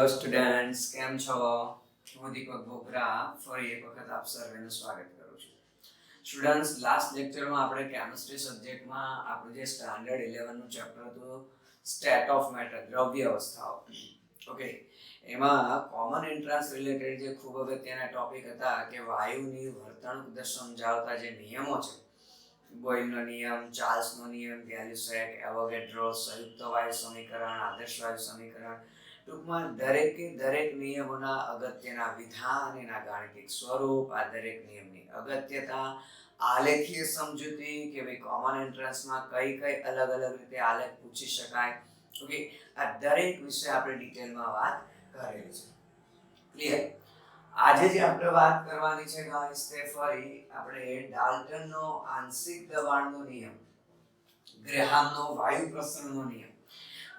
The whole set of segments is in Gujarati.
હેલો સ્ટુડન્ટ્સ, કેમ છો? હું દીપક બોગરા ફરી એક વખત આપ સર્વેનું સ્વાગત કરું છું. સ્ટુડન્ટ્સ, લાસ્ટ લેક્ચરમાં આપણે કેમિસ્ટ્રી સબ્જેક્ટમાં આપણું જે સ્ટાન્ડર્ડ 11 નું ચેપ્ટર હતું સ્ટેટ ઓફ મેટર, દ્રવ્ય અવસ્થાઓ. ઓકે, એમાં કોમન એન્ટ્રાન્સ રિલેટેડ જે ખૂબ અગત્યના ટોપિક હતા કે વાયુની વર્તણૂક સમજાવતા જે નિયમો છે, બોયલનો નિયમ, ચાર્લ્સનો નિયમ, ગેલી-સેક, એવોગેડ્રો, સંયુક્ત વાયુ સમીકરણ, આદર્શ વાયુ સમીકરણ, ટૂંકમાં દરેક નિયમોના અગત્યના વિધાન, એના ગાણિતિક સ્વરૂપ, આ દરેક નિયમની અગત્યતા, આલેખીય સમજૂતી કે ભાઈ કોમન એન્ટ્રાન્સમાં કઈ અલગ રીતે આલેખ પૂછી શકાય. ઓકે, આ દરેક વિશે આપણે ડિટેલમાં વાત કરેલી છે. ક્લિયર? આજે જે આપણે વાત કરવાની છે ગાઈસ, તે ફરી આપણે ડાલ્ટનનો આંશિક દબાણનો નિયમ, ગ્રેહામનો વાયુ પ્રસરણનો નિયમ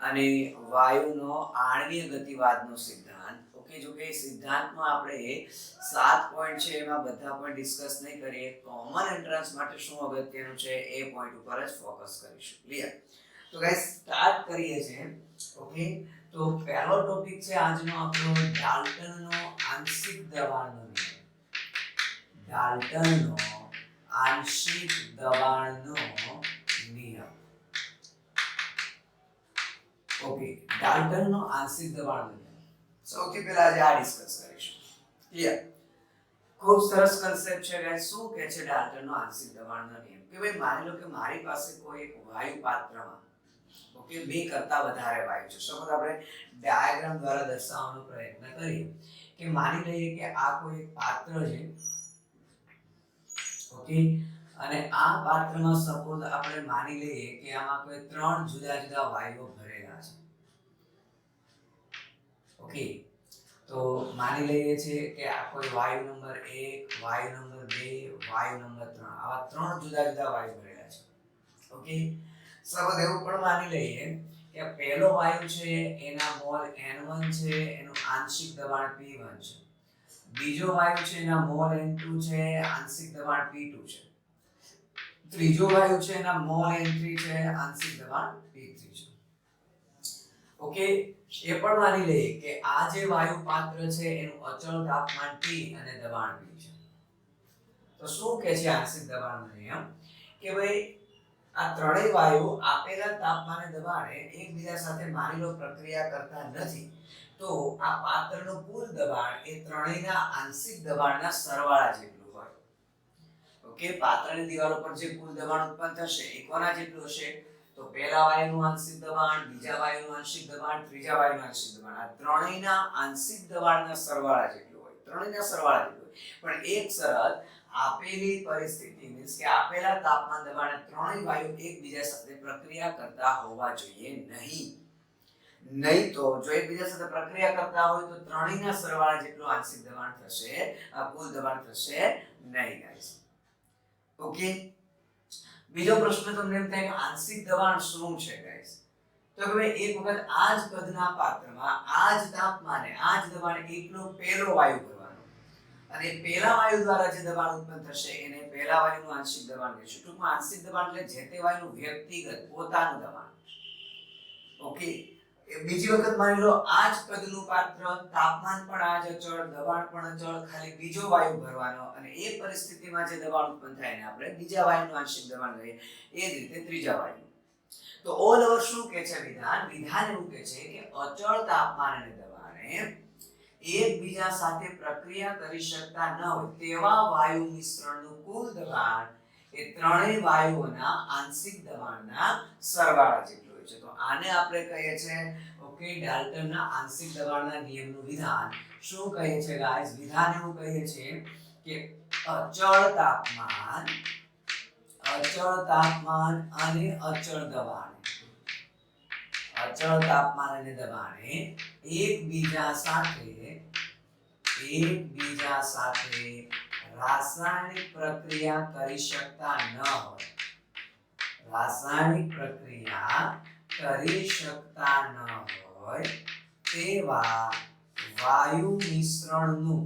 અને વાયુનો આણ્વીય ગતિવાદનો સિદ્ધાંત. ઓકે, જો કે સિદ્ધાંતમાં આપણે 7 પોઈન્ટ છે, એમાં બધા પોઈન્ટ ડિસ્કસ નહીં કરીએ. કોમન એન્ટ્રાન્સ માટે શું અગત્યનું છે એ પોઈન્ટ ઉપર જ ફોકસ કરીશું. ક્લિયર? તો ગાઈસ, સ્ટાર્ટ કરીએ છીએ. ઓકે, તો પહેલો ટોપિક છે આજનો આપણો ડાલ્ટનનો આંશિક દબાણનો નિયમ. ડાલ્ટનનો આંશિક દબાણનો નિયમ. ઓકે, ડાલ્ટનનો આંશિક દબાણનો નિયમ સૌથી પહેલા આજે આ ડિસ્કસ કરીશું. ક્લિયર? ખૂબ સરસ કન્સેપ્ટ છે ગાઈસ. શું કહે છે ડાલ્ટનનો આંશિક દબાણનો નિયમ? કે ભાઈ માની લો કે મારી પાસે કોઈ એક વાયુ પાત્રમાં ઓકે 2 કરતા વધારે વાયુ છે. સપોઝ આપણે ડાયાગ્રામ દ્વારા દર્શાવવાનો પ્રયત્ન કરીએ કે માની લઈએ કે આ કોઈ એક પાત્ર છે. ઓકે, અને આ પાત્રમાં સપોઝ આપણે માની લઈએ કે આમાં કોઈ 3 જુદા જુદા વાયુઓ ભરેલા છે. ઓકે, તો માની લઈએ છીએ કે આ કોઈ વાયુ નંબર 1, વાયુ નંબર 2, વાયુ નંબર 3, આવા 3 જુદા જુદા વાયુ ભરેલા છે. ઓકે, સપોઝ એવું પણ માની લઈએ કે પહેલો વાયુ છે એના મોલ n1 છે, એનું આંશિક દબાણ p1 છે. બીજો વાયુ છે એના મોલ n2 છે, આંશિક દબાણ p2 છે. ત્રીજો વાયુ છે એના મોલ n3 છે, આંશિક દબાણ p3 છે. ઓકે, એ પણ માની લઈએ કે આ જે વાયુ પાત્ર છે એનું અચળ તાપમાન T અને દબાણ P છે. તો શું કહે છે આંશિક દબાણનો નિયમ? કે ભાઈ આ ત્રણેય વાયુ આપેલા તાપમાને દબાણે એકબીજા સાથે માની લો પ્રક્રિયા કરતા નથી, તો આ પાત્રનું કુલ દબાણ એ ત્રણેયના આંશિક દબાણના સરવાળા જેટલું હોય. ઓકે, પાત્રની દિવાલો પર જે કુલ દબાણ ઉત્પન્ન થશે એ કોના જેટલું હશે? તો પહેલા વાયુનું આંશિક દબાણ, બીજા વાયુનું આંશિક દબાણ, ત્રીજા વાયુનું આંશિક દબાણ, આ ત્રણેયના આંશિક દબાણના સરવાળા જેટલું હોય. ત્રણેયના સરવાળા જેટલું હોય. પણ એક શરત, આપેલી પરિસ્થિતિ મીન્સ કે આપેલા તાપમાન દબાણે ત્રણેય વાયુ એકબીજા સાથે પ્રક્રિયા કરતા હોવા જોઈએ નહીં. નહીં તો જો એકબીજા સાથે પ્રક્રિયા કરતા હોય તો ત્રણેયના સરવાળા જેટલું આંશિક દબાણ થશે, કુલ દબાણ થશે નહીં ગાઈસ. ઓકે, બીજો પ્રશ્ન તમને એમ થાય કે આંશિક દબાણ શું છે ગાઈસ? તો કે ભાઈ એક વખત આ જ કદના પાત્રમાં આ જ તાપમાને આ જ દબાણે એકલો પહેલો વાયુ ભરવાનો અને પહેલા વાયુ દ્વારા જે દબાણ ઉત્પન્ન થશે એને પહેલા વાયુનું આંશિક દબાણ કહીશું. ટૂંકમાં આંશિક દબાણ એટલે જે તે વાયુનું વ્યક્તિગત પોતાનું દબાણ. ઓકે, બીજી વખત માની લો આ જ કદનું પાત્ર, તાપમાન પણ આ જ અચળ, દબાણ પણ અચળ, ખાલી બીજો વાયુ ભરવાનો અને એ પરિસ્થિતિમાં જે દબાણ ઉત્પન્ન થાય એને આપણે બીજા વાયુનું આંશિક દબાણ કહીએ. એ જ રીતે ત્રીજા વાયુ. તો ઓલ ઓવર શું કહે છે વિધાન? વિધાન એવું કહે છે કે અચળ તાપમાન અને દબાણે એકબીજા સાથે પ્રક્રિયા કરી શકતા ન હોય તેવા વાયુ મિશ્રણનું કુલ દબાણ એ ત્રણેય વાયુઓના આંશિક દબાણના સરવાળા જેટલું હોય છે. તો આને આપણે કહીએ છીએ ઓકે ડાલ્ટનના આંશિક દબાણના નિયમનું વિધાન. શું કહે છે ગાઈસ? વિધાન એવું કહે છે કે અચળ તાપમાન અને અચળ દબાણે એકબીજા સાથે રાસાયણિક પ્રક્રિયા કરી શકતા ન હોય તેવા વાયુ મિશ્રણનું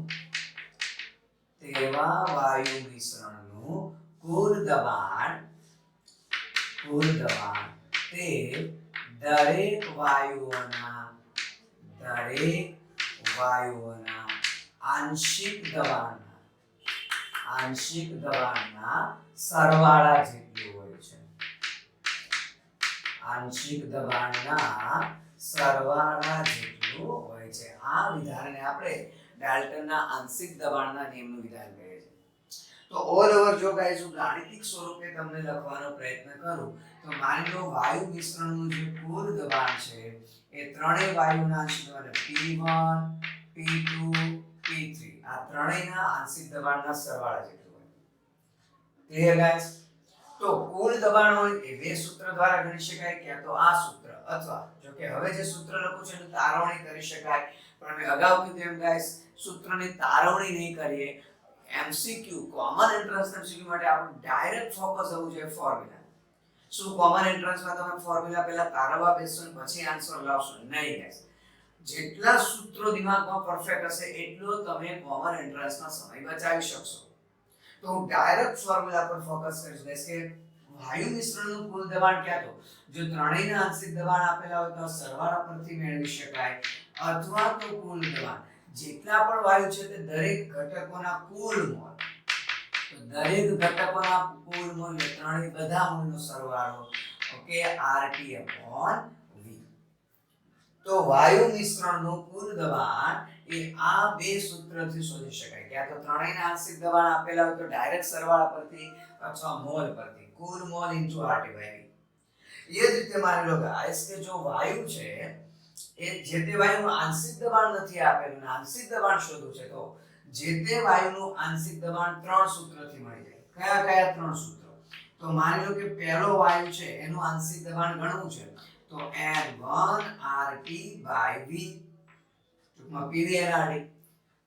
કુલ દબાણ તે દરેક વાયુઓના વાયુઓના આંશિક દબાણના સરવાળા જેટલું હોય છે. આંશિક દબાણના સરવાળા જેટલું હોય છે. આ વિધાનને આપણે ડાલ્ટનના આંશિક દબાણના નિયમનું વિધાન કહીએ છીએ. તો ઓલ ઓવર જો ગાઈસ હું ગાણિતિક સ્વરૂપે તમને લખવાનો પ્રયત્ન કરું તો માની લો વાયુ મિશ્રણનું જે કુલ દબાણ છે એ ત્રણેય વાયુના આંશિક દબાણ P1 P2 P3 આ ત્રણેયના આંશિક દબાણના સરવાળા જેટલું હોય. Clear guys? તો કુલ દબાણ હોય એ બે સૂત્ર દ્વારા ગણી શકાય કે તો આ સૂત્ર અથવા જો કે હવે જે સૂત્ર લખું છું એનું તારવણી કરી શકાય પણ મેં અગાઉ કીધું એમ ગાઈસ સૂત્રની તારવણી નહીં કરીએ. MCQ કોમન એન્ટ્રન્સ MCQ માટે આપણે ડાયરેક્ટ ફોકસ હોવું જોઈએ ફોર્મ્યુલા. શું કોમન એન્ટ્રન્સમાં તમે ફોર્મ્યુલા પહેલા તારવવા બેસશો ને પછી આન્સર લાવશો? નહીં ગાઈસ. જેટલા સૂત્રો દિમાગમાં પરફેક્ટ હશે એટલો તમે કોમન એન્ટ્રન્સમાં સમય બચાવી શકશો. તો હું ડાયરેક્ટ ફોર્મ્યુલા પર ફોકસ કરીશ કે વાયુ મિશ્રણનું કુલ દબાણ ક્યાં તો જો ત્રણેયના આંશિક દબાણ આપેલા હોય તો સરવાળા પરથી મેળવી શકાય અથવા તો કુલ દબાણ જેટલા પણ વાયુ છે તે દરેક ઘટકોના કુલ મોલ. તો દરેક ઘટકોના કુલ મોલ એટલે ત્રણેય બધા મોલનો સરવાળો ઓકે RT/V. તો વાયુ મિશ્રણનું કુલ દબાણ એ આ બે સૂત્રથી શોધી શકાય. ક્યાં તો ત્રણેયના આંશિક દબાણ આપેલા હોય તો ડાયરેક્ટ સરવાળા પરથી અથવા મોલ પરથી કુલ મોલ * RT/V. એ જ રીતે માની લો ગાઈસ કે જો વાયુ છે એ જે તે વાયુનું આંશિક દબાણ નથી આપેલું આંશિક દબાણ શોધવું છે તો જે તે વાયુનું આંશિક દબાણ ત્રણ સૂત્રથી મળી જાય. કયા કયા ત્રણ સૂત્રો? તો માની લો કે પહેલો વાયુ છે એનું આંશિક દબાણ ગણવું છે તો N1RT/V ટૂંકમાં PV/NRT.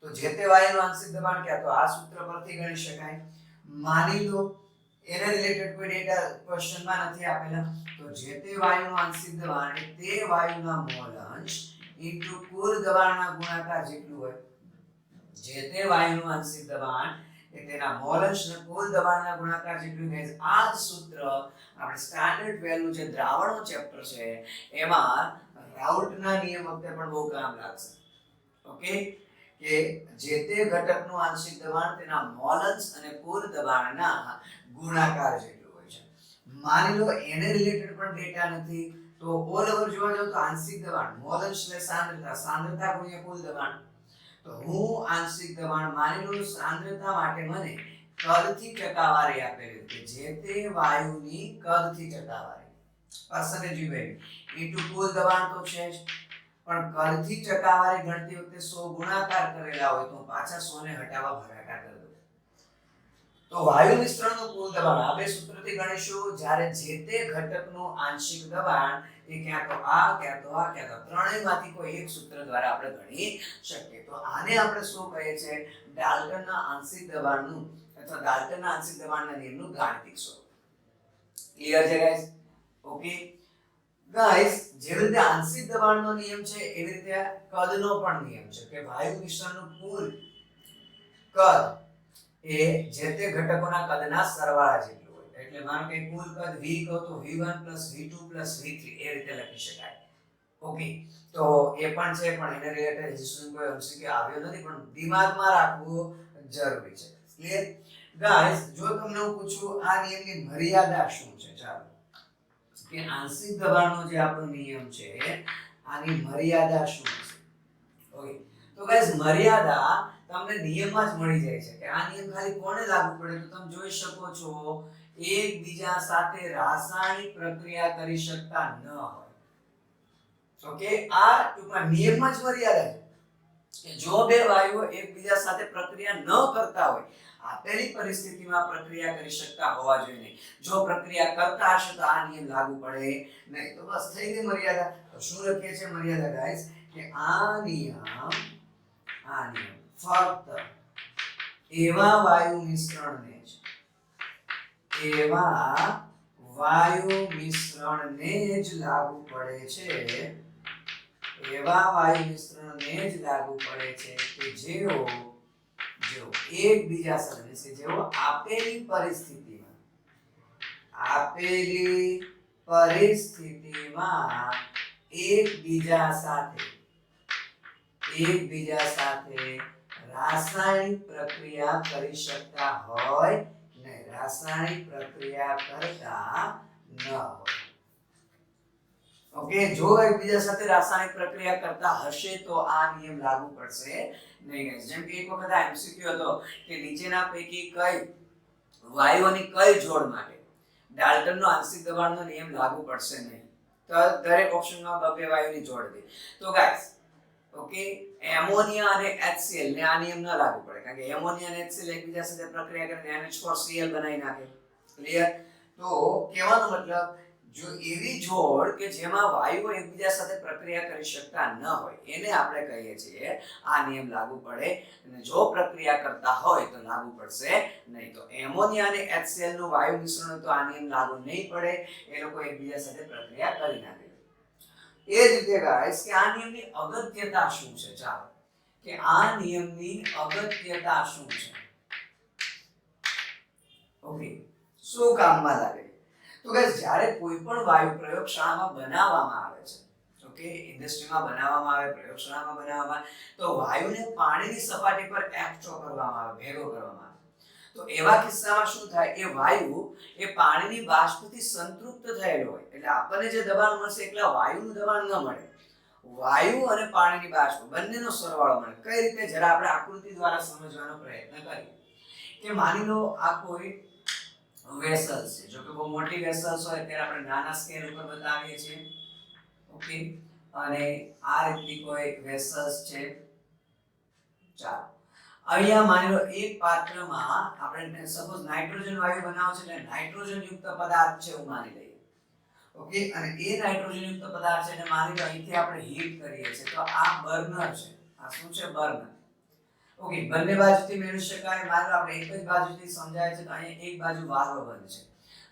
તો જે તે વાયુનું આંશિક દબાણ ક્યાં તો આ સૂત્ર પરથી ગણી શકાય. માની લો એને રિલેટેડ કોઈ ડેટા ક્વેશ્ચનમાં નથી આપેલા તો જે તે વાયુનું આંશિક દબાણ એ તે વાયુના મોલ અંશ ઇન્ટુ કુલ દબાણના ગુણાકાર જેટલું હોય. જે તે વાયુનું આંશિક દબાણ એ તેના મોલ અંશ અને કુલ દબાણના ગુણાકાર જેટલું ગાઈસ. આ જ સૂત્ર આપણે સ્ટાન્ડર્ડ વેલ્યુ જે દ્રાવણો ચેપ્ટર છે એમાં રાઉલ્ટના નિયમ વખતે પણ બહુ કામ લાગશે. ઓકે કે જે તે ઘટકનું આંશિક દબાણ તેના મોલ અંશ અને કુલ દબાણના ગુણાકાર જેટલું હોય છે. માની લો એને રિલેટેડ પણ ડેટા નથી તો ઓલ ઓવર જોવા જાવ તો આંશિક દબાણ મોલ અંશ એટલે સાંદ્રતા ગુણ્યા કુલ દબાણ. તો હું આંશિક દબાણ માની લો સાંદ્રતા માટે મને કદથી ટકાવારી આપેલી કે જે તે વાયુની કદથી ટકાવારી percentage value ઇન્ટુ કુલ દબાણ તો છે જ પણ કદથી ટકાવારી ગણતી વખતે 100 ગુણાકાર કરેલા હોય તો પાછા 100 ને હટાવવા ભાગાકાર કરી દો. તો વાયુ મિશ્રણનું કુલ દબાણ આ બે સૂત્રથી ગણીશું જ્યારે જે તે ઘટકનું આંશિક દબાણ એ ક્યાં તો આ ક્યાં તો આ ક્યાં તો ત્રણેયમાંથી કોઈ એક સૂત્ર દ્વારા આપણે ગણી શકીએ. તો આને આપણે શું કહીએ છીએ? ડાલ્ટનના આંશિક દબાણનું અથવા ડાલ્ટનના આંશિક દબાણના નિયમનું ગાણિતિક સ્વરૂપ. ક્લિયર છે ગાઈસ? ઓકે ગાઈસ જેવી રીતે આંશિક દબાણનો નિયમ છે એવી રીતે કદનો પણ નિયમ છે કે વાયુ મિશ્રણનું કુલ કદ એ જે તે ઘટકોના કદના સરવાળા જેટલું હોય. એટલે માનો કે કુલ કદ V કહો તો V1 V2 V3 એ રીતે લખી શકાય. ઓકે તો એ પણ છે પણ એને રિલેટેડ હજી સુધી કોઈ MCQ આવ્યો નથી પણ દિમાગમાં રાખવું જરૂરી છે. Clear guys? જો તમને હું પૂછું આ નિયમની મર્યાદા શું છે? ચાલો કે આંશિક દબાણનો જે આપણો નિયમ છે આની મર્યાદા શું છે? ઓકે તો ગાઈસ મર્યાદા તમને નિયમમાં જ મળી જાય છે કે આ નિયમ ખાલી કોને લાગુ પડે તો તમે જોઈ શકો છો એકબીજા સાથે રાસાયણિક પ્રક્રિયા કરી શકતા ન હોય. ઓકે આ ટૂંકમાં નિયમમાં જ મર્યાદા છે કે જો બે વાયુઓ એકબીજા સાથે પ્રક્રિયા ન કરતા હોય આપેલી પરિસ્થિતિમાં પ્રક્રિયા કરી શકતા હોવા જોઈએ નહીં. જો પ્રક્રિયા કરતા હશે તો આ નિયમ લાગુ પડે નહીં. તો બસ થઈ ગઈ મર્યાદા. તો શું લખીએ છીએ મર્યાદા ગાઈસ કે આ નિયમ ફક્ત એવા વાયુ મિશ્રણને જ લાગુ પડે છે એવા વાયુ મિશ્રણને જ લાગુ પડે છે કે જેઓ એકબીજા સાથે જેઓ આપેલી પરિસ્થિતિમાં એકબીજા સાથે એકબીજા સાથે રાસાયણિક પ્રક્રિયા કરી શકતા હોય નહીં, રાસાયણિક પ્રક્રિયા કરતા ન હોય. ઓકે, જો એકબીજા સાથે રાસાયણિક પ્રક્રિયા કરતા હશે તો આ નિયમ લાગુ પડશે નહીં. જેમ કે એક વખત આ એમસીક્યુ હતો કે નીચેના પૈકી કઈ વાયુઓની કઈ જોડ માટે ડાલ્ટનનો આંશિક દબાણનો નિયમ લાગુ પડશે નહીં. તો દરેક ઓપ્શનમાં બબે વાયુની જોડ હતી. તો ગાઈસ ઓકે, એમોનિયા અને HCl ને આ નિયમ ન લાગુ પડે, કારણ કે એમોનિયા અને HCl એકબીજા સાથે પ્રક્રિયા કરીને NH4Cl બનાવી નાખે. ક્લિયર? તો કહેવાનો મતલબ જો એવી જોડ કે જેમાં વાયુઓ એકબીજા સાથે પ્રક્રિયા કરી શકતા ન હોય એને આપણે કહીએ છીએ આ નિયમ લાગુ પડે, અને જો પ્રક્રિયા કરતા હોય તો લાગુ પડશે નહીં. તો એમોનિયા અને HCl નું વાયુ મિશ્રણ તો આ નિયમ લાગુ નહીં પડે, એ લોકો એકબીજા સાથે પ્રક્રિયા કરી નાખે. એ જ રીતે ગાઈસ કે આ નિયમની અગત્યતા શું છે? ચાલો કે આ નિયમની અગત્યતા શું છે? ઓકે, શું કામમાં લાગે? તો ગાઈસ જ્યારે કોઈ પણ વાયુ પ્રયોગશાળામાં બનાવવામાં આવે છે, ઓકે, ઇન્ડસ્ટ્રીમાં બનાવવામાં આવે, પ્રયોગશાળામાં બનાવવામાં આવે, તો વાયુને પાણીની સપાટી પર એક્ચો કરવામાં આવે, ભેગો કરવામાં આવે. તો એવા કિસ્સામાં શું થાય? એ વાયુ એ પાણીની બાષ્પથી સંતૃપ્ત થયેલો હોય, એટલે આપણને જે દબાણ મળશે એકલા વાયુનું દબાણ ન મળે, વાયુ અને પાણીની બાષ્પ બંનેનો સરવાળો મળે. કઈ રીતે? જરા આપણે આકૃતિ દ્વારા સમજવાનો પ્રયત્ન કરીએ. કે માની લો આ કોઈ વેસલ્સ છે, જો કે બહુ મોટી વેસલ્સ હોય ત્યારે આપણે નાના સ્કેલ ઉપર બતાવીએ છીએ. ઓકે, અને આ રીતની કોઈ વેસલ્સ છે. ચાલો અહીંયા માની લો એક પાત્રમાં આપણે સપોઝ નાઇટ્રોજન વાયુ બનાવો છે, એટલે નાઇટ્રોજન યુક્ત પદાર્થ છે એવું માની લઈએ. ઓકે, અને એ નાઇટ્રોજન યુક્ત પદાર્થ છે એટલે માની લો અહીંથી આપણે હીટ કરીએ છીએ, તો આ બર્નર છે. આ શું છે? બર્નર. ઓકે, બંને બાજુથી મેળવી શકાય. માની લો આપણે એક જ બાજુથી સમજાય છે, તો અહીંયા એક બાજુ વાલ્વ બંધ છે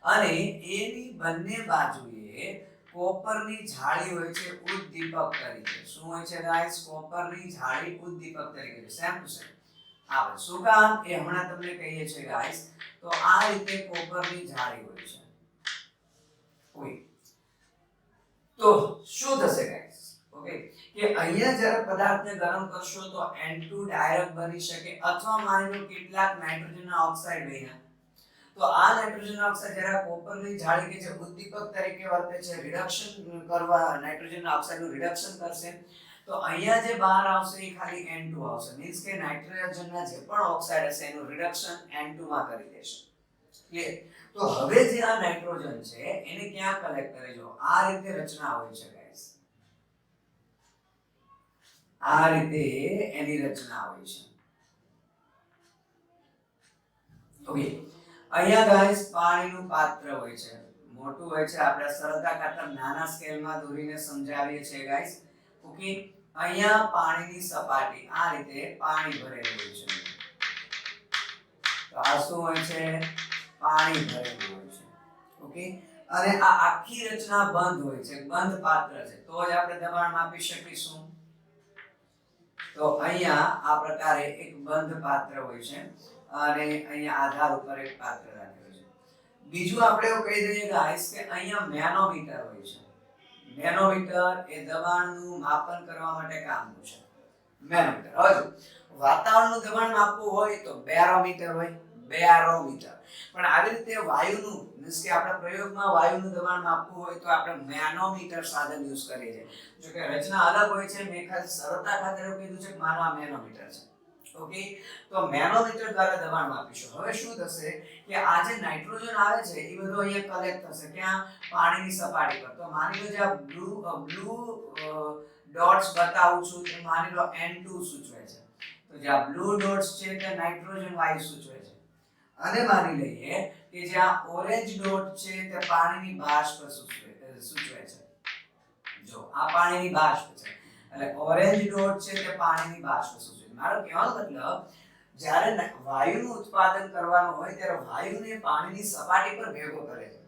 અને એની બંને બાજુએ કોપરની જાળી હોય છે ઉદ્દીપક તરીકે. શું હોય છે ગાઈસ? કોપરની જાળી ઉદ્દીપક તરીકે. Same to same. આપણે શું કામ એ હમણાં તમને કહીએ છીએ ગાઈસ. તો આ રીતે કોપરની જાળી હોય છે. ઓકે, તો શું થશે ગાઈસ? ઓકે, કે અહીંયા જ્યારે પદાર્થને ગરમ કરશો તો N2 ડાયરેક્ટ બની શકે, અથવા માની લો કેટલાક નાઇટ્રોજનના ઓક્સાઇડ બન્યા, તો આ નાઇટ્રોજન ઓક્સાઇડ જ્યારે કોપરની જાળી કે જે ઉદ્દીપક તરીકે વર્તે છે, રિડક્શન કરવા નાઇટ્રોજનના ઓક્સાઇડનું રિડક્શન કરશે, તો અહીંયા જે બહાર આવશે એ ખાલી N2 આવશે. મીન્સ કે નાઇટ્રોજનના જે પણ ઓક્સાઇડ હશે એનું રિડક્શન N2 માં કરી દેશે. ક્લિયર? તો હવે જે આ નાઇટ્રોજન છે એને ક્યાં કલેક્ટ કરે? જો આ રીતે રચના હોય છે ગાઈસ, આ રીતે એની રચના હોય છે. ઓકે, અહીંયા ગાઈસ પાણીનું પાત્ર હોય છે, મોટું હોય છે. આપણે સરળતા ખાતર નાના સ્કેલમાં દોરીને સમજાવીએ છીએ ગાઈસ. ઓકે, અહીંયા પાણીની સપાટી આ રીતે પાણી ભરેલું હોય છે. તો આ શું હોય છે? પાણી ભરેલું હોય છે. ઓકે, અને આ આખી રચના બંધ હોય છે, બંધ પાત્ર છે, તો જ આપણે દબાણ માપી શકીશું. તો અહીંયા આ પ્રકારે એક બંધ પાત્ર હોય છે અને અહીંયા આધાર ઉપર એક પાત્ર રાખેલું છે. બીજું આપણે એવું કહી દઈએ ગાઈસ કે અહીંયા મેનોમીટર હોય છે. મેનોમીટર એ દબાણનું માપન કરવા માટે કામનું છે. મેનોમીટર. હવે વાતાવરણનું દબાણ માપવું હોય તો બેરોમીટર હોય, બેરોમીટર. પણ આવી રીતે વાયુનું મીન્સ કે આપણા પ્રયોગમાં વાયુનું દબાણ માપવું હોય તો આપણે મેનોમીટર સાધન યુઝ કરીએ છીએ. જો કે રચના અલગ હોય છે, મેં ખાલી સરળતા ખાતર એવું કીધું છે કે માનો આ મેનોમીટર છે. ઓકે, તો મેનોમીટર દ્વારા દબાણ માપીશું. હવે શું થશે કે આ જે નાઇટ્રોજન આવે છે એ બધું અહીંયા કલેક્ટ થશે. ક્યાં? પાણીની સપાટી પર. તો માની લો જે આ બ્લુ ડોટ્સ બતાવું છું એ માની લો N2 સૂચવે છે, તો જે આ બ્લુ ડોટ્સ છે તે નાઇટ્રોજન વાયુ સૂચવે છે. અને માની લઈએ કે જે આ ઓરેન્જ ડોટ છે તે પાણીની બાષ્પ સૂચવે છે. જો આ પાણીની બાષ્પ છે, એટલે ઓરેન્જ ડોટ છે તે પાણીની બાષ્પ સૂચવે છે. મારો કહેવાનો મતલબ જ્યારે વાયુનું ઉત્પાદન કરવાનું હોય ત્યારે વાયુને પાણીની સપાટી પર ભેગો કરે છે,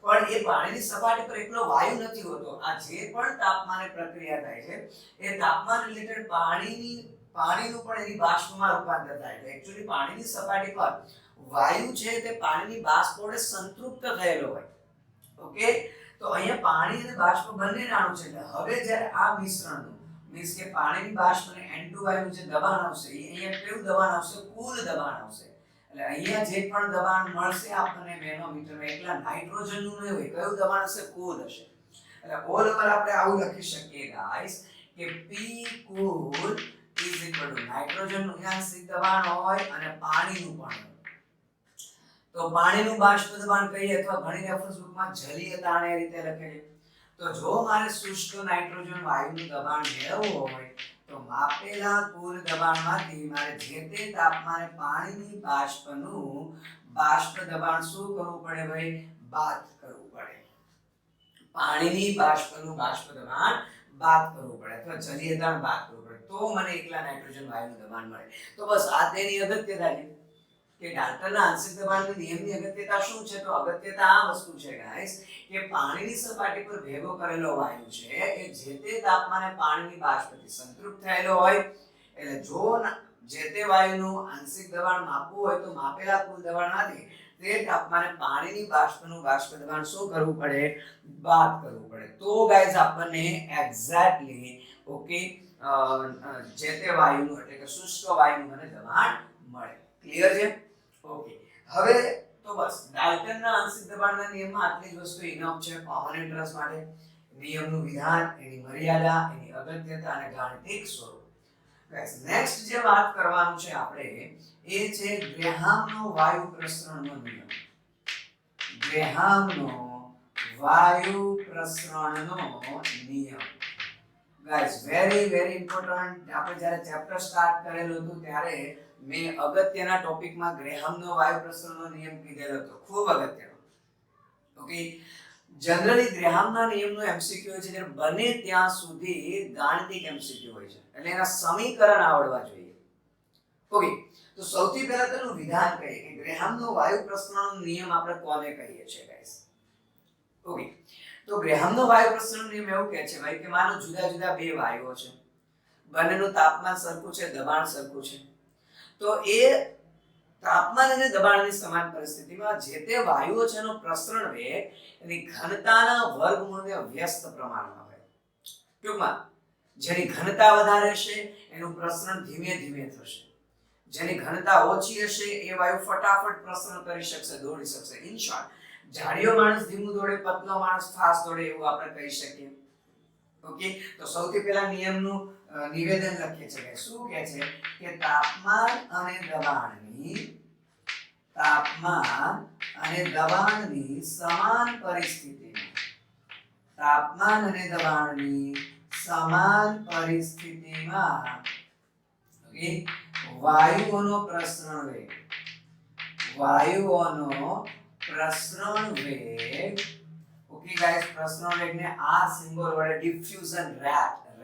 પણ એ પાણીની સપાટી પર એકલો વાયુ નથી હોતો. આ જે પણ તાપમાને પ્રક્રિયા થાય છે એ તાપમાન રિલેટેડ પાણીનું પણ એની બાષ્પમાં રૂપાંતર થાય છે. એક્ચ્યુઅલી પાણીની સપાટી પર વાયુ છે તે પાણીની બાષ્પ વડે સંતૃપ્ત થયેલો હોય. ઓકે, તો અહીંયા પાણી અને બાષ્પ બંને નાનું છે, એટલે હવે જ્યારે આ મિશ્રણનું મીન્સ કે પાણીની બાષ્પ અને N2 વાયુનું જે દબાણ આવશે એ અહીંયા કેવું દબાણ આવશે? કુલ દબાણ આવશે. એટલે અહીંયા જે પણ દબાણ મળશે આપણને મેનોમીટરમાં એકલા નાઇટ્રોજનનું નહીં હોય, કયું દબાણ હશે? કુલ હશે. એટલે ઓલ ઓવર આપણે આવું લખી શકીએ ગાઈસ કે P કુલ ઇઝ ઇક્વલ ટુ નાઇટ્રોજનનું આંશિક દબાણ હોય અને પાણીનું પણ હોય. તો પાણીનું બાષ્પ દબાણ કહીએ અથવા ઘણી રેફરન્સ બુકમાં જલીય તાણ એ રીતે લખે છે. તો જો મારે શુષ્ક નાઇટ્રોજન વાયુનું દબાણ મેળવવું હોય તો માપેલા કુલ દબાણમાંથી મારે જે તે તાપમાને પાણીની બાષ્પનું બાષ્પ દબાણ શું કરવું પડે ભાઈ? બાદ કરવું પડે. પાણીની બાષ્પનું બાષ્પ દબાણ બાદ કરવું પડે અથવા જલીય તાણ બાદ કરવું પડે તો મને એકલા નાઇટ્રોજન વાયુનું દબાણ મળે. તો બસ આ તેની અગત્યતા છે કે ડાલ્ટનના આંશિક દબાણના નિયમની અગત્યતા શું છે? તો અગત્યતા આ વસ્તુ છે ગાઈસ કે પાણીની સપાટી પર ભેગો કરેલો વાયુ છે એ જે તે તાપમાને પાણીની બાષ્પથી સંતૃપ્ત થયેલો હોય. એટલે જો જે તે વાયુનું આંશિક દબાણ માપવું હોય તો માપેલા કુલ દબાણમાંથી તે તાપમાને પાણીની બાષ્પનું બાષ્પ દબાણ શું કરવું પડે? બાદ કરવું પડે. તો ગાઈસ આપણને એક્ઝેક્ટલી ઓકે જે તે વાયુનું એટલે કે શુષ્ક વાયુનું મને દબાણ મળે. ક્લિયર છે? ઓકે. હવે તો બસ ડાલ્ટનના આંશિક દબાણના નિયમમાં આટલી જ વસ્તુ ઇનફ છે કોમન ઇન્ટરેસ્ટ માટે. નિયમનું વિધાન, એની મર્યાદા, એની અગત્યતા અને ગાણિતિક સ્વરૂપ. ગાઈસ નેક્સ્ટ જે વાત કરવાનું છે આપણે એ છે ગ્રેહામનો વાયુ પ્રસરણનો નિયમ. ગ્રેહામનો વાયુ પ્રસરણનો નિયમ. Guys very important. આપણે જ્યારે ચેપ્ટર સ્ટાર્ટ કરેલું હતું ત્યારે મેં અગત્યના ટોપિકમાં ગ્રેહામનો વાયુ પ્રસરણનો નિયમ કીધેલો હતો. ખૂબ અગત્યનો. ઓકે. જનરલી ગ્રેહામના નિયમનો એમસીક્યુ હોય છે જ્યારે બને ત્યાં સુધી ગાણિતિક એમસીક્યુ હોય છે. એટલે એના સમીકરણ આવડવા જોઈએ. ઓકે. તો સૌથી પહેલા તેનું વિધાન કહીએ કે ગ્રેહામનો વાયુ પ્રસરણનો નિયમ આપણે કોને કહીએ છીએ ગાઈસ? ઓકે. તો ગ્રેહામનો વાયુ પ્રસરણનો નિયમ એવું કહે છે ભાઈ કે માનો જુદા જુદા બે વાયુઓ છે. બંનેનું તાપમાન સરખું છે, દબાણ સરખું છે. તો એ તાપમાન અને દબાણની સમાન પરિસ્થિતિમાં જે તે વાયુઓ છે એનો પ્રસરણ વેગ એની ઘનતાના વર્ગમૂળને વ્યસ્ત પ્રમાણમાં હોય. ટૂંકમાં જેની ઘનતા વધારે હશે એનું પ્રસરણ ધીમે ધીમે થશે. જેની ઘનતા ઓછી હશે એ વાયુ ફટાફટ પ્રસરણ કરી શકશે, દોડી શકશે. ઇન શોર્ટ જાડિયો માણસ ધીમું દોડે, પતલો માણસ ફાસ્ટ દોડે એવું આપણે કહી શકીએ. ઓકે. તો સૌથી પહેલા નિયમનું નિવેદન લખીએ છીએ. શું કહે છે કે તાપમાન અને દબાણની સમાન પરિસ્થિતિમાં ઓકે વાયુઓનો પ્રસરણ વેગ ઓકે ગાઈસ પ્રસરણ વેગને આ સિમ્બોલ વડે ડિફ્યુઝન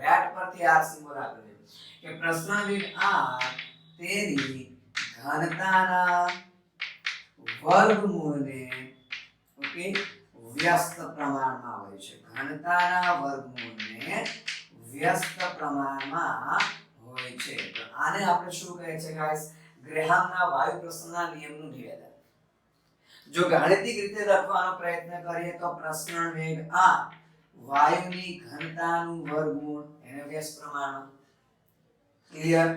રેટ પરથી આ સિમ્બોલ આપેલું છે કે પ્રસરણ વેગ આ તેની ઘનતાના વર્ગમૂળને ઓકે વ્યસ્ત પ્રમાણમાં હોય છે. ઘનતાના વર્ગમૂળને વ્યસ્ત પ્રમાણમાં હોય છે. તો આને આપણે શું કહે છે ગાઈસ? ગ્રેહામના વાયુ પ્રસરણના નિયમનું નિવેદન. જો ગાણિતિક રીતે લખવાનો પ્રયત્ન કરીએ તો પ્રસરણ વેગ આ વાયુની ઘનતાનું વર્ગમૂળ એને વ્યસ્ત પ્રમાણમાં. ક્લિયર?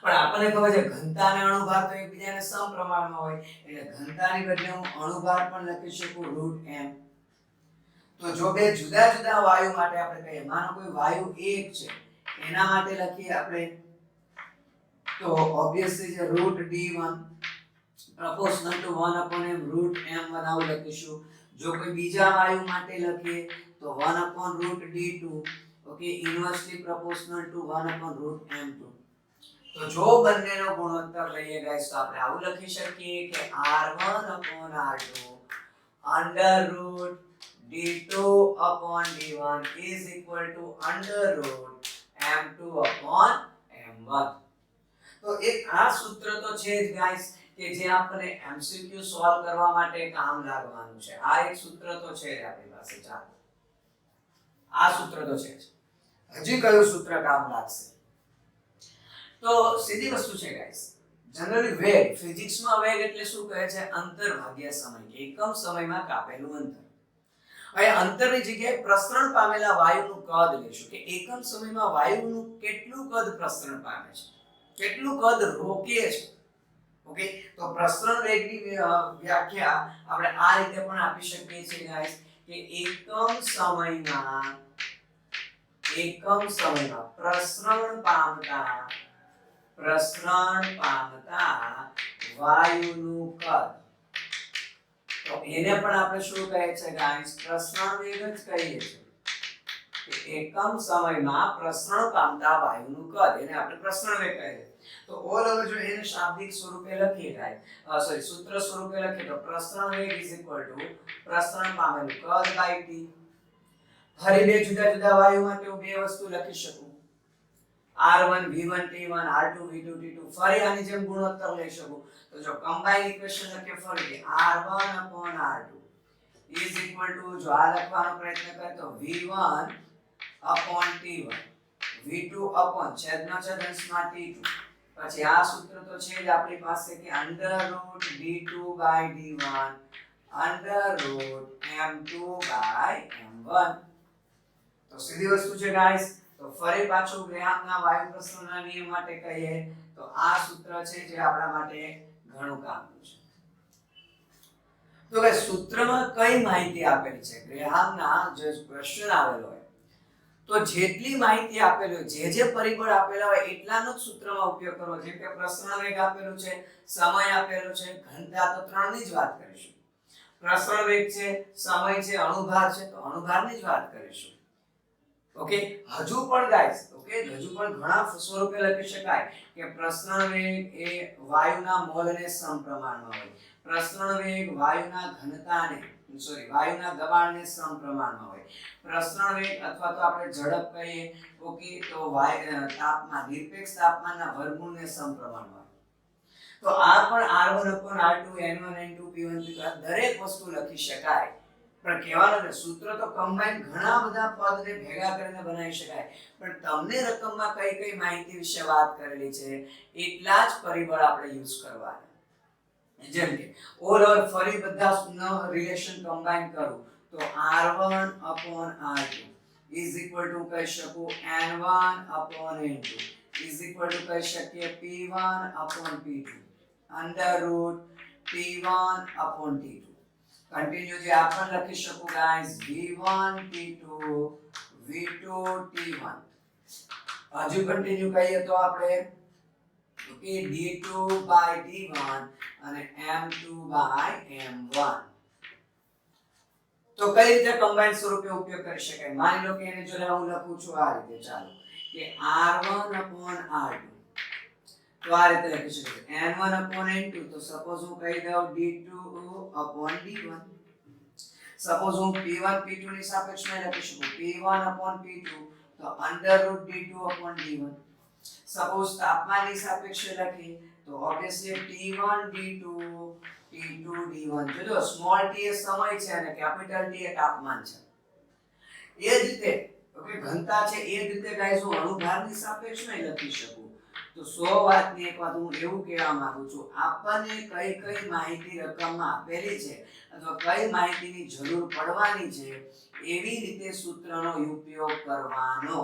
પણ આપણને ખબર છે ઘનતા અને અણુભાર તો એકબીજાને સમપ્રમાણમાં હોય એટલે ઘનતાની બદલે હું અણુભાર પણ લખી શકું √m. તો જો બે જુદા જુદા વાયુ માટે આપણે કહીએ, માનો કોઈ વાયુ 1 છે એના માટે લખીએ આપણે તો ઓબ્વિયસલી છે √d1 proportional to 1/m √m1 આવું લખીશું. જો કોઈ બીજા વાયુ માટે લખીએ તો 1/√d2 okay ઇન્વર્સલી proportional to 1/√m2. તો જો બંનેનો ગુણોત્તર લઈએ ગાઈસ તો આપણે આવું લખી શકીએ કે r1/r2 √d2/d1 is equal to √m2/m1. તો એક આ સૂત્ર તો છે જ ગાઈસ કે જે આપણે એમસીક્યુ સોલ્વ કરવા માટે કામ લાગવાનું છે. આ એક સૂત્ર તો છે જ આપણી પાસે. ચાલો આ સૂત્ર તો છે જ. હજી કયું સૂત્ર કામ લાગશે? તો સીધી વસ્તુ છે ગાઈસ. જનરલી વેગ, ફિઝિક્સમાં વેગ એટલે શું કહે છે? અંતર ભાગ્યા સમય, એકમ સમયમાં કાપેલું અંતર. હવે અંતરની જગ્યાએ પ્રસરણ પામેલા વાયુનું કદ લેશું કે એકમ સમયમાં વાયુનું કેટલું કદ પ્રસરણ પામે છે, કેટલું કદ રોકે છે. ઓકે, તો પ્રસરણ વેગની વ્યાખ્યા આપણે આ રીતે પણ આપી શકીએ છીએ ગાઈસ કે એકમ સમયમાં પ્રસરણ પામતા વાયુનું કદ, તો એને પણ આપણે શું કહે છે ગાઈસ, પ્રસરણ વેગ જ કહીએ છીએ કે એકમ સમયમાં પ્રસરણ પામતા વાયુનું કદ, એને આપણે પ્રસરણ વેગ કહીએ છીએ. તો ઓલ ઓવર જો એને શાબ્દિક સ્વરૂપે લખીએ ગાઈસ, સૂત્ર સ્વરૂપે લખીએ તો પ્રસરણ વેગ પ્રસરણ પામેલું કદ બાય t. ફરી બે જુદા જુદા વાયુ માટે હું બે વસ્તુ લખી શકું, R1 V1 T1 R2 V2 T2. ફરી આની જેમ ગુણોત્તર લઈ શકું. તો જો કમ્બાઈન ઇક્વેશન લખીએ ફરી R1/R2 is equal to, જો આ લખવાનો પ્રયત્ન કરે તો V1/T1 V2 છેદનો છેદ અંશમાં T2. પછી આ સૂત્ર તો છે જ આપણી પાસે કે √d2/d1 √m2/m1. તો સીધી વસ્તુ છે ગાઈસ. તો ફરી પાછું ગ્રેહામના વાયુ પ્રસરણના નિયમ માટે કહીએ તો આ સૂત્ર છે જે આપણા માટે ઘણું કામનું છે. તો ગાઈસ સૂત્રમાં કઈ માહિતી આપેલી છે, ગ્રેહામના જે ક્વેશ્ચન આવેલો હોય તો જેટલી માહિતી આપેલી હોય, જે પરિબળ આપેલા હોય એટલાનો જ સૂત્રમાં ઉપયોગ કરવો. જેમ કે પ્રસરણ વેગ આપેલું છે, સમય આપેલો છે, ઘનતા, તો ત્રણની જ વાત કરીશું. પ્રસરણ વેગ છે, સમય છે, અણુભાર છે, તો અણુભારની જ વાત કરીશું. ઓકે, હજુ પણ ગાઈસ, ઓકે, હજુ પણ ઘણા સ્વરૂપે લખી શકાય કે પ્રસરણ વેગ એ વાયુના મોલને સમપ્રમાણમાં હોય, પ્રસરણ વેગ વાયુના ઘનતાને વાયુના દબાણને સમપ્રમાણમાં હોય, પ્રસરણ વેગ અથવા તો આપણે ઝડપ કહીએ, ઓકે, તો તાપમાન નિરપેક્ષ તાપમાનના વર્ગમૂળને સમપ્રમાણમાં. તો આ પણ R1/R2 N1 N2 P1 P2 દરેક વસ્તુ લખી શકાય. પણ કહેવાનું ને, સૂત્ર તો કમ્બાઈન ઘણા બધા પદને ભેગા કરીને બનાવી શકાય, પણ તમને રકમમાં કઈ કઈ માહિતી વિશે વાત કરેલી છે એટલા જ પરિબળ આપણે યુઝ કરવાના. જેમ કે ઓલ ઓવર ફરી બધા રિલેશન કમ્બાઈન કરું તો R1/R2 is equal to કહી શકું N1/N2 is equal to કહી શકીએ P1/P2 √T1/T2. કન્ટિન્યુ જે આપણ લખી શકું guys V1 T2 V2 T1. હજુ કન્ટિન્યુ કહીએ તો આપણે ઓકે D2/D1 અને M2/M1. તો કઈ રીતે કમ્બાઈન સ્વરૂપે ઉપયોગ કરી શકાય? માની લો કે એને જો હું લખું છું આ રીતે, ચાલો કે R1/R2, તો આ રીતે લખી શકાય N1/N2. તો સપોઝ હું કહી દઉં D2/D1. સપોઝ હું P1 P2 ની સાપેક્ષમાં લખી શકું P1/P2 તો √D2/D1. સપોઝ તાપમાનની સાપેક્ષે લખી તો obviously T1 D2 T2 D1. જો સ્મોલ t એ સમય છે અને કેપિટલ T એ તાપમાન છે. એ જ રીતે ઓકે ઘનતા છે, એ જ રીતે ગાઈસ હું અણુભારની સાપેક્ષમાં લખી શકું. તો 100 વાતની એક વાત હું એવું કહેવા માંગુ છું, આપણને કઈ કઈ માહિતી રકમમાં આપેલી છે અથવા કઈ માહિતીની જરૂર પડવાની છે એવી રીતે સૂત્રનો ઉપયોગ કરવાનો.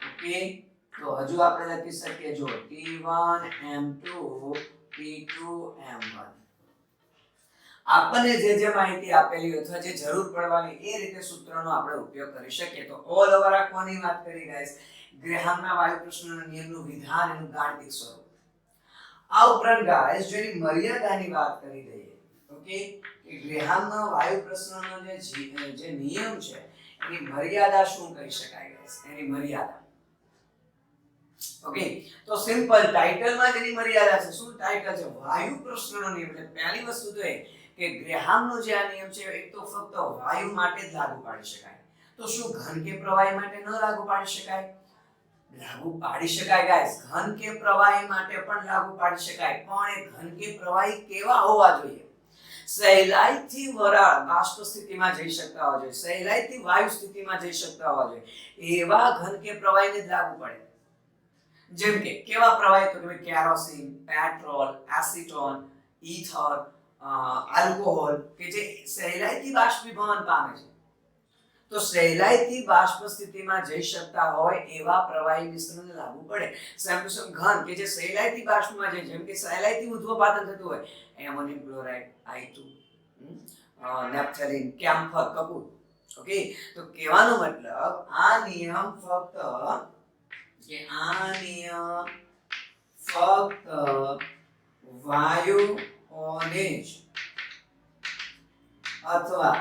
ઓકે, તો હજુ આપણે લખી શકીએ જો T1 M2 T2 M1. આપણને જે માહિતી આપેલી અથવા જે જરૂર પડવાની એ રીતે સૂત્રનો આપણે ઉપયોગ કરી શકીએ. તો ઓલ ઓવર આ કોની વાત કરી ગાઈસ? ગ્રેહામના વાયુ પ્રસરણના નિયમનું વિધાન, એનું ગાણિતિક સ્વરૂપ. આ ઉપરાંત ગાઈસ જેની મર્યાદાની વાત કરી દઈએ. ઓકે, કે ગ્રેહામના વાયુ પ્રસરણનો જે નિયમ છે એની મર્યાદા શું કહી શકાય ગાઈસ? એની મર્યાદા. ઓકે, તો સિમ્પલ ટાઇટલમાં જ એની મર્યાદા છે. શું ટાઇટલ છે? વાયુ પ્રસરણનો નિયમ. એટલે પહેલી વસ્તુ તો એ કે ગ્રેહામનો જે આ નિયમ છે એ તો ફક્ત વાયુ માટે જ લાગુ પાડી શકાય. તો શું ઘન કે પ્રવાહી માટે ન લાગુ પાડી શકાય? લાગુ પાડી શકાય ગાઈસ. ઘન કે પ્રવાહી માટે પણ લાગુ પાડી શકાય, પણ એ ઘન કે પ્રવાહી કેવા હોવા જોઈએ? સહેલાઈથી વરાળ બાષ્પ સ્થિતિમાં જઈ શકતા હોવા જોઈએ, સહેલાઈથી વાયુ સ્થિતિમાં જઈ શકતા હોવા જોઈએ, એવા ઘન કે પ્રવાહીને જ લાગુ પડે. જેમ કે કેવા પ્રવાહી? તો કે kerosene, petrol, acetone, ether, alcohol કે જે સહેલાઈથી બાષ્પીભવન પામે છે, તો સહેલાઈથી બાષ્પ સ્થિતિમાં જઈ શકતા હોય એવા પ્રવાહી મિશ્રણને લાગુ પડે. સેમ ટુ સેમ ઘન કે જે સહેલાઈથી બાષ્પમાં જાય, જેમ કે સહેલાઈથી ઉદ્ધવપાતન થતું હોય, ammonium chloride I2, naphthalene, camphor, કપૂર. ઓકે, તો કહેવાનો મતલબ આ નિયમ ફક્ત વાયુઓને જ અથવા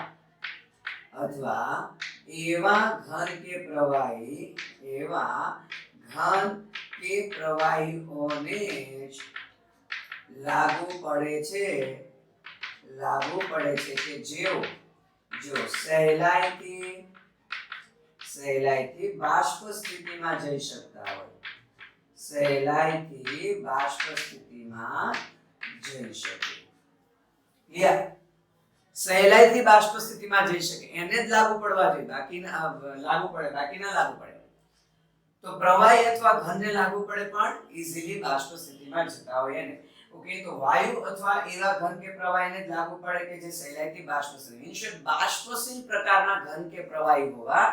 એવા ઘન કે પ્રવાહીઓને જ લાગુ પડે છે કે જેઓ સહેલાઈથી બાષ્પ સ્થિતિમાં જઈ શકતા હોય. સહેલાઈથી બાષ્પ સ્થિતિમાં જઈ શકે એને જ લાગુ પડવા જોઈએ, બાકી ના લાગુ પડે. તો પ્રવાહી અથવા ઘનને લાગુ પડે પણ ઈઝીલી બાષ્પ સ્થિતિમાં જતા હોય એને. ઓકે, તો વાયુ અથવા એવા ઘન કે પ્રવાહીને જ લાગુ પડે કે જે સહેલાઈથી બાષ્પશીલ બાષ્પશીલ પ્રકારના ઘન કે પ્રવાહી હોવા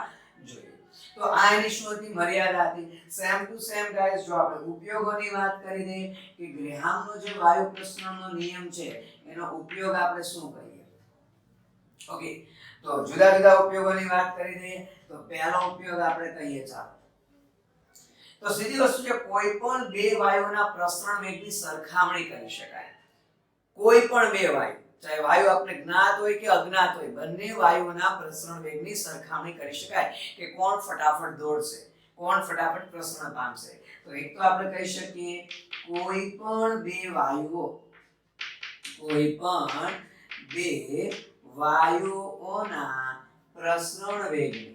જોઈએ. તો આ એની શું હતી? મર્યાદા હતી. સેમ ટુ સેમ ગાઈસ, જો આપણે ઉપયોગોની વાત કરી દઈએ કે ગ્રેહામનો જે વાયુ પ્રસરણનો નિયમ છે એનો ઉપયોગ આપણે શું કહીએ? ઓકે, તો જુદા જુદા ઉપયોગોની વાત કરી દઈએ તો પહેલો ઉપયોગ આપણે કહીએ, ચાલો તો સીધી વસ્તુ છે, કોઈ પણ બે વાયુઓના પ્રસરણ વેગની સરખામણી કરી શકાય. કોઈ પણ બે વાયુ, ચાહે વાયુ આપણે જ્ઞાત હોય કે અજ્ઞાત હોય, બંને વાયુઓના પ્રસરણ વેગની સરખામણી કરી શકાય કે કોણ ફટાફટ દોડશે, કોણ ફટાફટ પ્રસરણ પામશે. તો એક તો આપણે કહી શકીએ કોઈ પણ બે વાયુઓના પ્રસરણ વેગની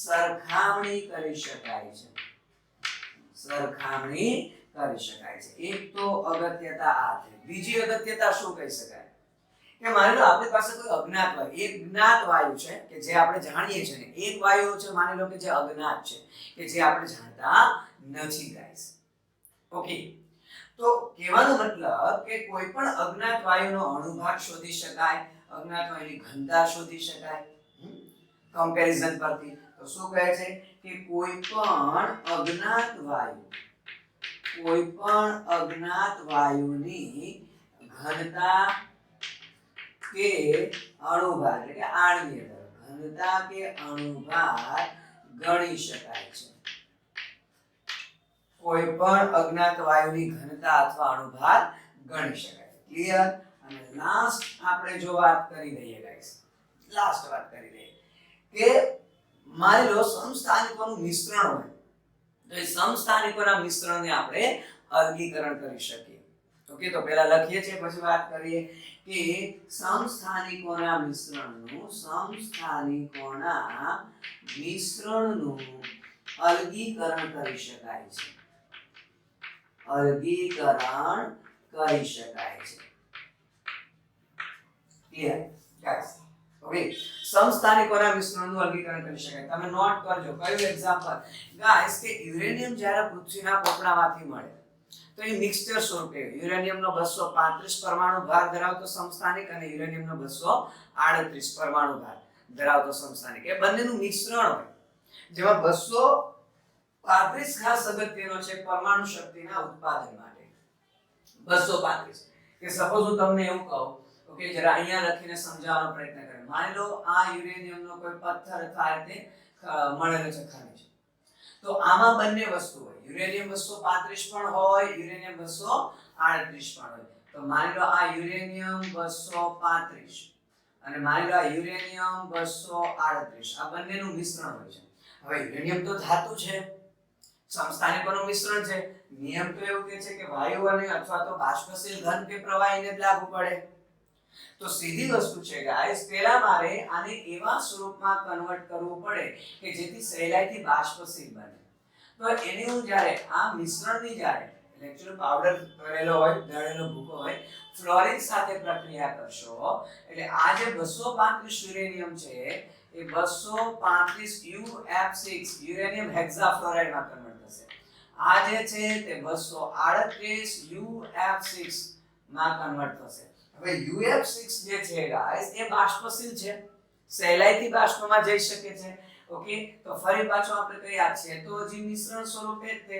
સરખામણી કરી શકાય છે. એક તો અગત્યતા આ છે. બીજી અગત્યતા શું કહી શકાય કે માની લો આપણી પાસે કોઈ અજ્ઞાત વાયુ, એક જ્ઞાત વાયુ છે કે જે આપણે જાણીએ છીએ, એક વાયુ છે માની લો કે જે અજ્ઞાત છે કે જે આપણે જાણતા નથી ગાઈસ. ઓકે, તો કહેવાનો મતલબ કે કોઈ પણ અજ્ઞાત વાયુનો અણુભાગ શોધી શકાય, અજ્ઞાત વાયુની ઘનતા શોધી શકાય કમ્પેરિઝન પરથી. તો શું કહે છે કે કોઈ પણ અજ્ઞાત વાયુની ઘનતા કે અણુભાગ એટલે કે આણ્વીય ઘનતા કે અણુભાગ ગણી શકાય છે. કોઈ પણ અજ્ઞાત વાયુની ઘનતા અથવા અણુભાગ ગણી શકાય. ક્લિયર? અને લાસ્ટ આપણે જો વાત કરી દઈએ ગાઈસ, કે માની લો સમસ્થાનિકોનું મિશ્રણ હોય તો એ સમસ્થાનિકોના મિશ્રણને આપણે અલગીકરણ કરી શકીએ. ઓકે, તો પહેલા લખીએ છીએ પછી વાત કરીએ કે સમસ્થાનિકોના મિશ્રણનું અલગીકરણ કરી શકાય છે. Clear guys? ઓકે, સમસ્થાનિકોના મિશ્રણનું અલગીકરણ કરી શકાય. તમે નોટ કરજો કયું એક્ઝામ્પલ ગાઈસ કે યુરેનિયમ જ્યારે પૃથ્વીના પોપડામાંથી મળે તો એ મિક્સચર સ્વરૂપે યુરેનિયમનો 235 પરમાણુ ભાર ધરાવતો સમસ્થાનિક અને યુરેનિયમનો 238 પરમાણુ ભાર ધરાવતો સમસ્થાનિક, એ બંનેનું મિશ્રણ હોય જેમાં 235 ખાસ અગત્યનો છે પરમાણુ શક્તિના ઉત્પાદન માટે. 235 કે સપોઝ હું તમને એવું કહું, ઓકે, જરા અહીંયા લખીને સમજાવવાનો પ્રયત્ન કરો. માની લો આ યુરેનિયમનો કોઈ પથ્થર અથવા આ રીતે મળેલો છે ખનિજ, તો આમાં બંને વસ્તુ હોય, યુરેનિયમ 235 પણ હોય, યુરેનિયમ 238 પણ હોય. તો માની લો આ યુરેનિયમ 235 અને માની લો આ યુરેનિયમ 238, આ બંનેનું મિશ્રણ હોય છે. હવે યુરેનિયમ તો ધાતુ છે, સમસ્થાનિકોનું મિશ્રણ છે, નિયમ તો એવું કહે છે કે વાયુ અને અથવા તો બાષ્પશીલ ઘન કે પ્રવાહીને જ લાગુ પડે. તો સીધી વસ્તુ છે ગાઈસ, પહેલા મારે આને એવા સ્વરૂપમાં કન્વર્ટ કરવું પડે કે જેથી સહેલાઈથી બાષ્પશીલ બને. તો એને હું જ્યારે આ મિશ્રણની જ્યારે એક્ચ્યુઅલી પાવડર કરેલો હોય, દળેલો ભૂકો હોય, ફ્લોરિન સાથે પ્રક્રિયા કરશો એટલે આ જે 235 યુરેનિયમ છે એ 235 UF6 યુરેનિયમ હેક્સાફ્લોરાઇડમાં કન્વર્ટ થશે. આ જે છે તે 238 UF6 માં કન્વર્ટ થશે. હવે UF6 જે છે ગાઈસ એ બાષ્પશીલ છે, સહેલાઈથી બાષ્પમાં જઈ શકે છે. ઓકે, તો ફરી પાછો આપણે કયા છે તો હજી મિશ્રણ સ્વરૂપે જ તે.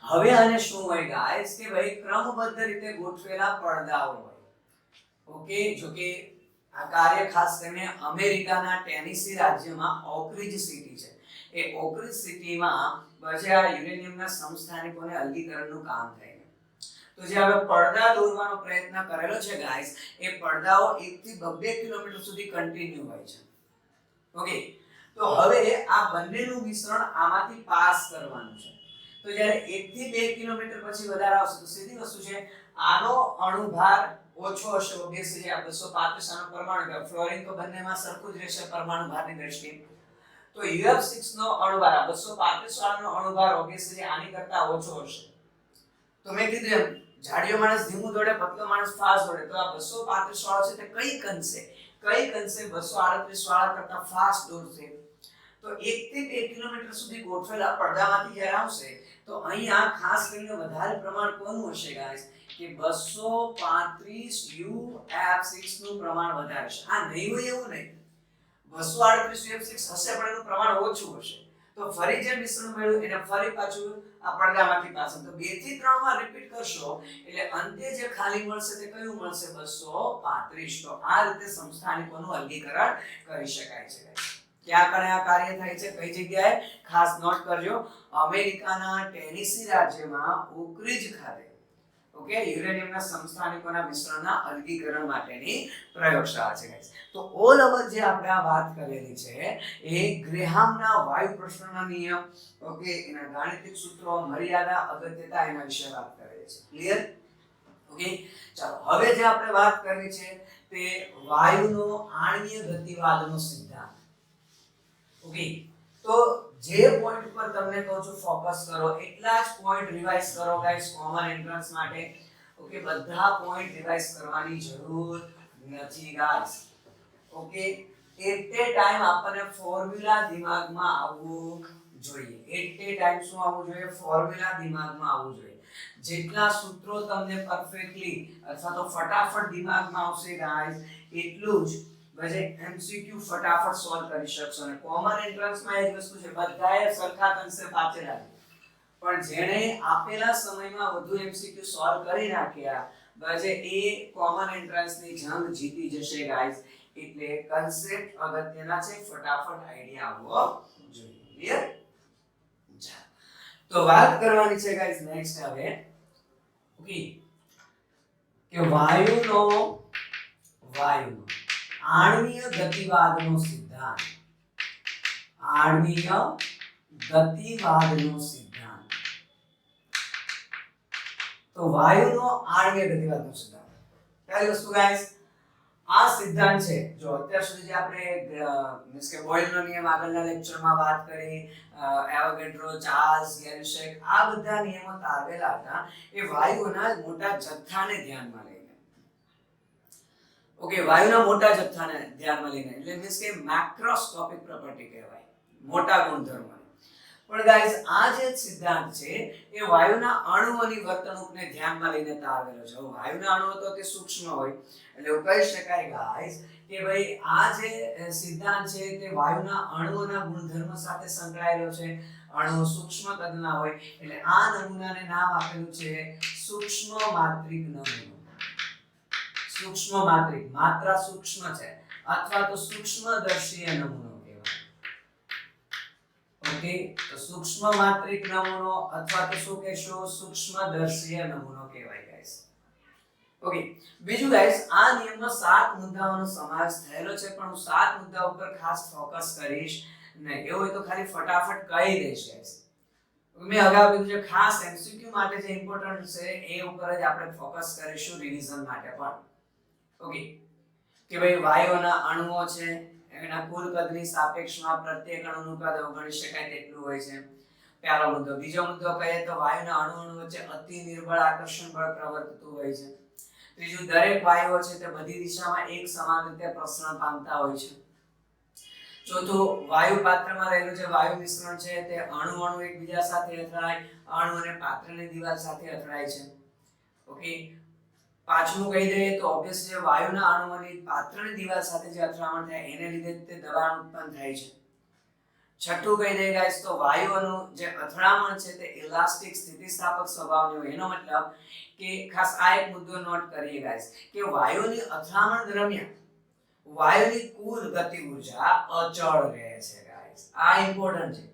હવે આને શું હોય ગાઈસ કે ભાઈ ક્રમબદ્ધ રીતે ગોઠવેલા પડદાઓ હોય. ઓકે, જો કે આ કાર્ય ખાસ કરીને અમેરિકાના ટેનેસી રાજ્યમાં ઓકરીજ સિટી છે. એ ઓકરીજ સિટીમાં બજાર યુરેનિયમના સમસ્થાનિકોને અલગીકરણનું કામ થાય છે. તો જે હવે પડદા દોરવાનો પ્રયત્ન કરેલો છે ગાઈસ, એ પડદાઓ 1 થી 2 કિલોમીટર સુધી કન્ટિન્યુ હોય છે. ઓકે, તો હવે આ બંનેનું મિશ્રણ આમાંથી પાસ કરવાનું છે. તો જ્યારે 1 થી 2 કિલોમીટર પછી વધારે આવશે તો સીધી વસ્તુ છે, આનો અણુભાર ઓછો હશે. ઓબ્વિયસલી આ 235 આનો પરમાણુ ભાર, ફ્લોરિન તો બંનેમાં સરખું જ રહેશે પરમાણુ ભારની દ્રષ્ટિએ. તો UF6 નો અણુભાર 235 વાળાનો અણુભાર ઓબ્વિયસલી આની કરતા ઓછો હશે. તો મેં કીધું એમ, જાડિયો માણસ ધીમું દોડે, પતલો માણસ ફાસ્ટ દોડે. તો આ 235 વાળો છે તે કઈ અંશે 238 વાળા કરતા ફાસ્ટ દોડશે. તો 1 થી 2 કિલોમીટર સુધી ગોઠવેલા પડદામાંથી જ્યારે આવશે તો અહીંયા ખાસ કરીને વધારે પ્રમાણ કોનું હશે ગાઈસ કે 235 UF6 નું પ્રમાણ વધારે છે. આ નહીં હોય એવું નહીં, 238 UF6 હશે પણ એનું પ્રમાણ ઓછું હશે. તો ફરી જે મિશ્રણ મળ્યું એને ફરી પાછું આ પડદામાંથી પાછું તો 2 થી 3 માં રિપીટ કરશો એટલે અંતે જે ખાલી મળશે તે કયું મળશે 235. તો આ રીતે સમસ્થાનિકોનું અલગીકરણ કરી શકાય છે ગાઈસ. ક્યાં કણે આ કાર્ય થાય છે, કઈ જગ્યાએ ખાસ નોટ કરજો, અમેરિકાના ટેનેસી રાજ્યમાં ઓકરીજ ખાતે. ઓકે, યુરેનિયમના સમસ્થાનિકોના મિશ્રણના અલગીકરણ માટેની પ્રયોગશાળા છે ગાઈસ. તો ઓલ ઓવર જે આપણે આ વાત કરેલી છે એ ગ્રેહામના વાયુ પ્રસરણના નિયમ, ઓકે, એના ગાણિતિક સૂત્રો, મર્યાદા, અગત્યતા એના વિશે વાત કરેલી છે. ક્લિયર? ઓકે, ચાલો હવે જે આપણે વાત કરવી છે તે વાયુનો આણ્વીય ગતિવાદનો સિદ્ધાંત. ઓકે, તો જે પોઈન્ટ પર તમને કહું છું ફોકસ કરો એટલા જ પોઈન્ટ રિવાઇઝ કરો ગાઈસ કોમન એન્ટ્રન્સ માટે. ઓકે, બધા પોઈન્ટ રિવાઇઝ કરવાની જરૂર નથી guys. Okay, at a time આપણને ફોર્મ્યુલા દિમાગમાં આવવું જોઈએ. એટ એ ટાઈમ શું આવવું જોઈએ? ફોર્મ્યુલા દિમાગમાં આવવું જોઈએ. જેટલા સૂત્રો તમને પરફેક્ટલી અથવા તો ફટાફટ દિમાગમાં આવશે ગાઈસ એટલું જ બજે MCQ ફટાફટ સોલ્વ કરી શકશો. અને કોમન એન્ટ્રન્સમાં એ જ વસ્તુ છે, બધાએ સરખા કન્સેપ્ટ આપેલા છે પણ જેણે આપેલા સમયમાં વધુ MCQ સોલ્વ કરી નાખ્યા બજે એ કોમન એન્ટ્રન્સની જંગ જીતી જશે ગાઈસ. એટલે કન્સેપ્ટ અગત્યના છે, ફટાફટ આઈડિયા આવવો જોઈએ. ક્લિયર? તો વાત કરવાની છે ગાઈસ નેક્સ્ટ હવે. ઓકે, કે વાયુનો આણ્વીય ગતિવાદનો સિદ્ધાંત. આણ્વીય ગતિવાદનો સિદ્ધાંત. તો વાયુનો આણ્વીય ગતિવાદનો સિદ્ધાંત. પહેલી વસ્તુ ગાઈસ, આ સિદ્ધાંત છે જો અત્યાર સુધી જે આપણે મીન્સ કે બોયલનો નિયમ આગળના લેક્ચરમાં વાત કરી, એવોગેડ્રો, ચાર્લ્સ, ગેલ્યુસેક, આ બધા નિયમો તારવેલા હતા એ વાયુઓના મોટા જથ્થાને ધ્યાનમાં લઈને. ઓકે, વાયુના મોટા જથ્થાને ધ્યાનમાં લઈને એટલે મીન્સ કે મેક્રોસ્કોપિક પ્રોપર્ટી કહેવાય, મોટા ગુણધર્મો. પણ ગાઈસ આ જે સિદ્ધાંત છે એ વાયુના અણુઓની વર્તણૂકને ધ્યાનમાં લઈને તારવેલો છે. વાયુના અણુઓ તો તે સૂક્ષ્મ હોય એટલે એવું કહી શકાય ગાઈસ કે ભાઈ આ જે સિદ્ધાંત છે તે વાયુના અણુઓના ગુણધર્મ સાથે સંકળાયેલો છે. અણુઓ સૂક્ષ્મ કદના હોય એટલે આ નમૂનાને નામ આપેલું છે સૂક્ષ્મ માત્રિક નમૂનો. સૂક્ષ્મ માત્રિક, માત્રા સૂક્ષ્મ છે અથવા તો સૂક્ષ્મદર્શીય નમૂનો કહેવાય. ઓકે, તો સૂક્ષ્મ માત્રિક નમૂનો અથવા તો શું કહેશો સૂક્ષ્મદર્શીય નમૂનો કહેવાય ગાઈસ. ઓકે, બીજું ગાઈસ આ નિયમમાં 7 મુદ્દાઓનો સમાવેશ થયેલો છે પણ હું 7 મુદ્દા ઉપર ખાસ ફોકસ કરીશ નહીં. એવું હોય તો ખાલી ફટાફટ કહી દઈશ ગાઈસ. મેં અગાઉ કીધું છે ખાસ MCQ માટે જે ઇમ્પોર્ટન્ટ છે એ ઉપર જ આપણે ફોકસ કરીશું રિવિઝન માટે પણ. ઓકે, કે ભાઈ વાયુઓના અણુઓ છે એના કુલ કદની સાપેક્ષમાં પ્રત્યેક અણુનું કદ ગણી શકાય તેટલું હોય છે. પહેલો મુદ્દો. બીજો મુદ્દો કહીએ તો વાયુના અણુ વચ્ચે અતિ નિર્બળ આકર્ષણ બળ પ્રવર્તતું હોય છે. ત્રીજું, દરેક વાયુઓ છે તે બધી દિશામાં એક સમાન રીતે પ્રસરણ પામતા હોય છે. ચોથું વાયુ પાત્રમાં રહેલું જે વાયુ મિશ્રણ છે તે અણુ અણુ એકબીજા સાથે અથડાય, અણુ અને પાત્રની દિવાલ સાથે અથડાય છે. ઓકે, પાંચમું કહી દઈએ તો ઓબ્વિયસ જે વાયુના અણુઓની પાત્રની દિવાલ સાથે જે અથડામણ થાય એને લીધે તે દબાણ ઉત્પન્ન થાય છે. છઠ્ઠું કહી દઈએ ગાઈસ તો વાયુઓનું જે અથડામણ છે તે ઇલાસ્ટિક સ્થિતિસ્થાપક સ્વભાવની હોય. એનો મતલબ કે ખાસ આ એક મુદ્દો નોટ કરીએ ગાઈસ કે વાયુની અથડામણ દરમિયાન વાયુની કુલ ગતિ ઊર્જા અચળ રહે છે ગાઈસ. આ ઇમ્પોર્ટન્ટ છે.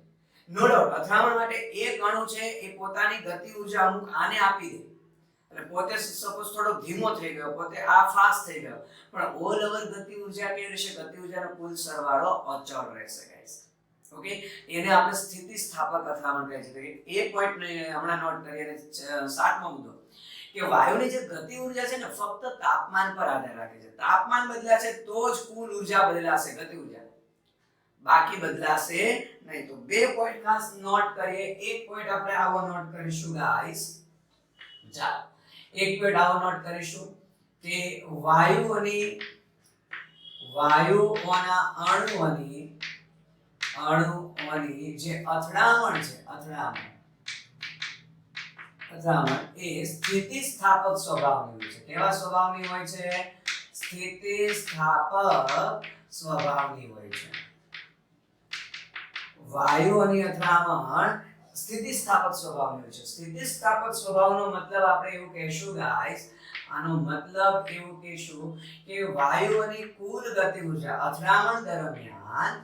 નો ડાઉટ અથડામણ માટે એક અણુ છે એ પોતાની ગતિ ઊર્જા અમુક આને આપી દે અને પોતે સપોઝ થોડો ધીમો થઈ ગયો, પોતે આ ફાસ્ટ થઈ ગયો, પણ ઓલ ઓવર ગતિ ઊર્જા કેવી રહેશે? ગતિ ઊર્જાનો કુલ સરવાળો અચળ રહેશે ગાઈસ. ઓકે, એને આપણે સ્થિતિસ્થાપક અથડામણ કહે છે. એ પોઈન્ટ ને હમણાં નોટ કરીએ. અને સાતમો મુદ્દો કે વાયુની જે ગતિ ઊર્જા છે ને ફક્ત તાપમાન પર આધાર રાખે છે. તાપમાન બદલાશે તો જ કુલ ઊર્જા બદલાશે, ગતિ ઊર્જા, બાકી બદલાશે નહીં. તો બે પોઈન્ટ ખાસ નોટ કરીએ. એક પોઈન્ટ આપણે આવો નોટ કરીશું ગાઈસ. ચાલો એક પોઈન્ટ આવો નોટ કરીશું કે વાયુઓના અણુઓની જે અથડામણ છે, અથડામણ એ સ્થિતિસ્થાપક સ્વભાવની હોય છે. કેવા સ્વભાવની હોય છે? સ્થિતિસ્થાપક સ્વભાવની હોય છે. વાયુઓની અથડામણ સ્થિતિસ્થાપક સ્વભાવની હોય છે. સ્થિતિસ્થાપક સ્વભાવનો મતલબ આપણે એવું કહેશું ગાઈસ, આનો મતલબ એવું કહેશું કે વાયુઓની કુલ ગતિ ઊર્જા અથડામણ દરમિયાન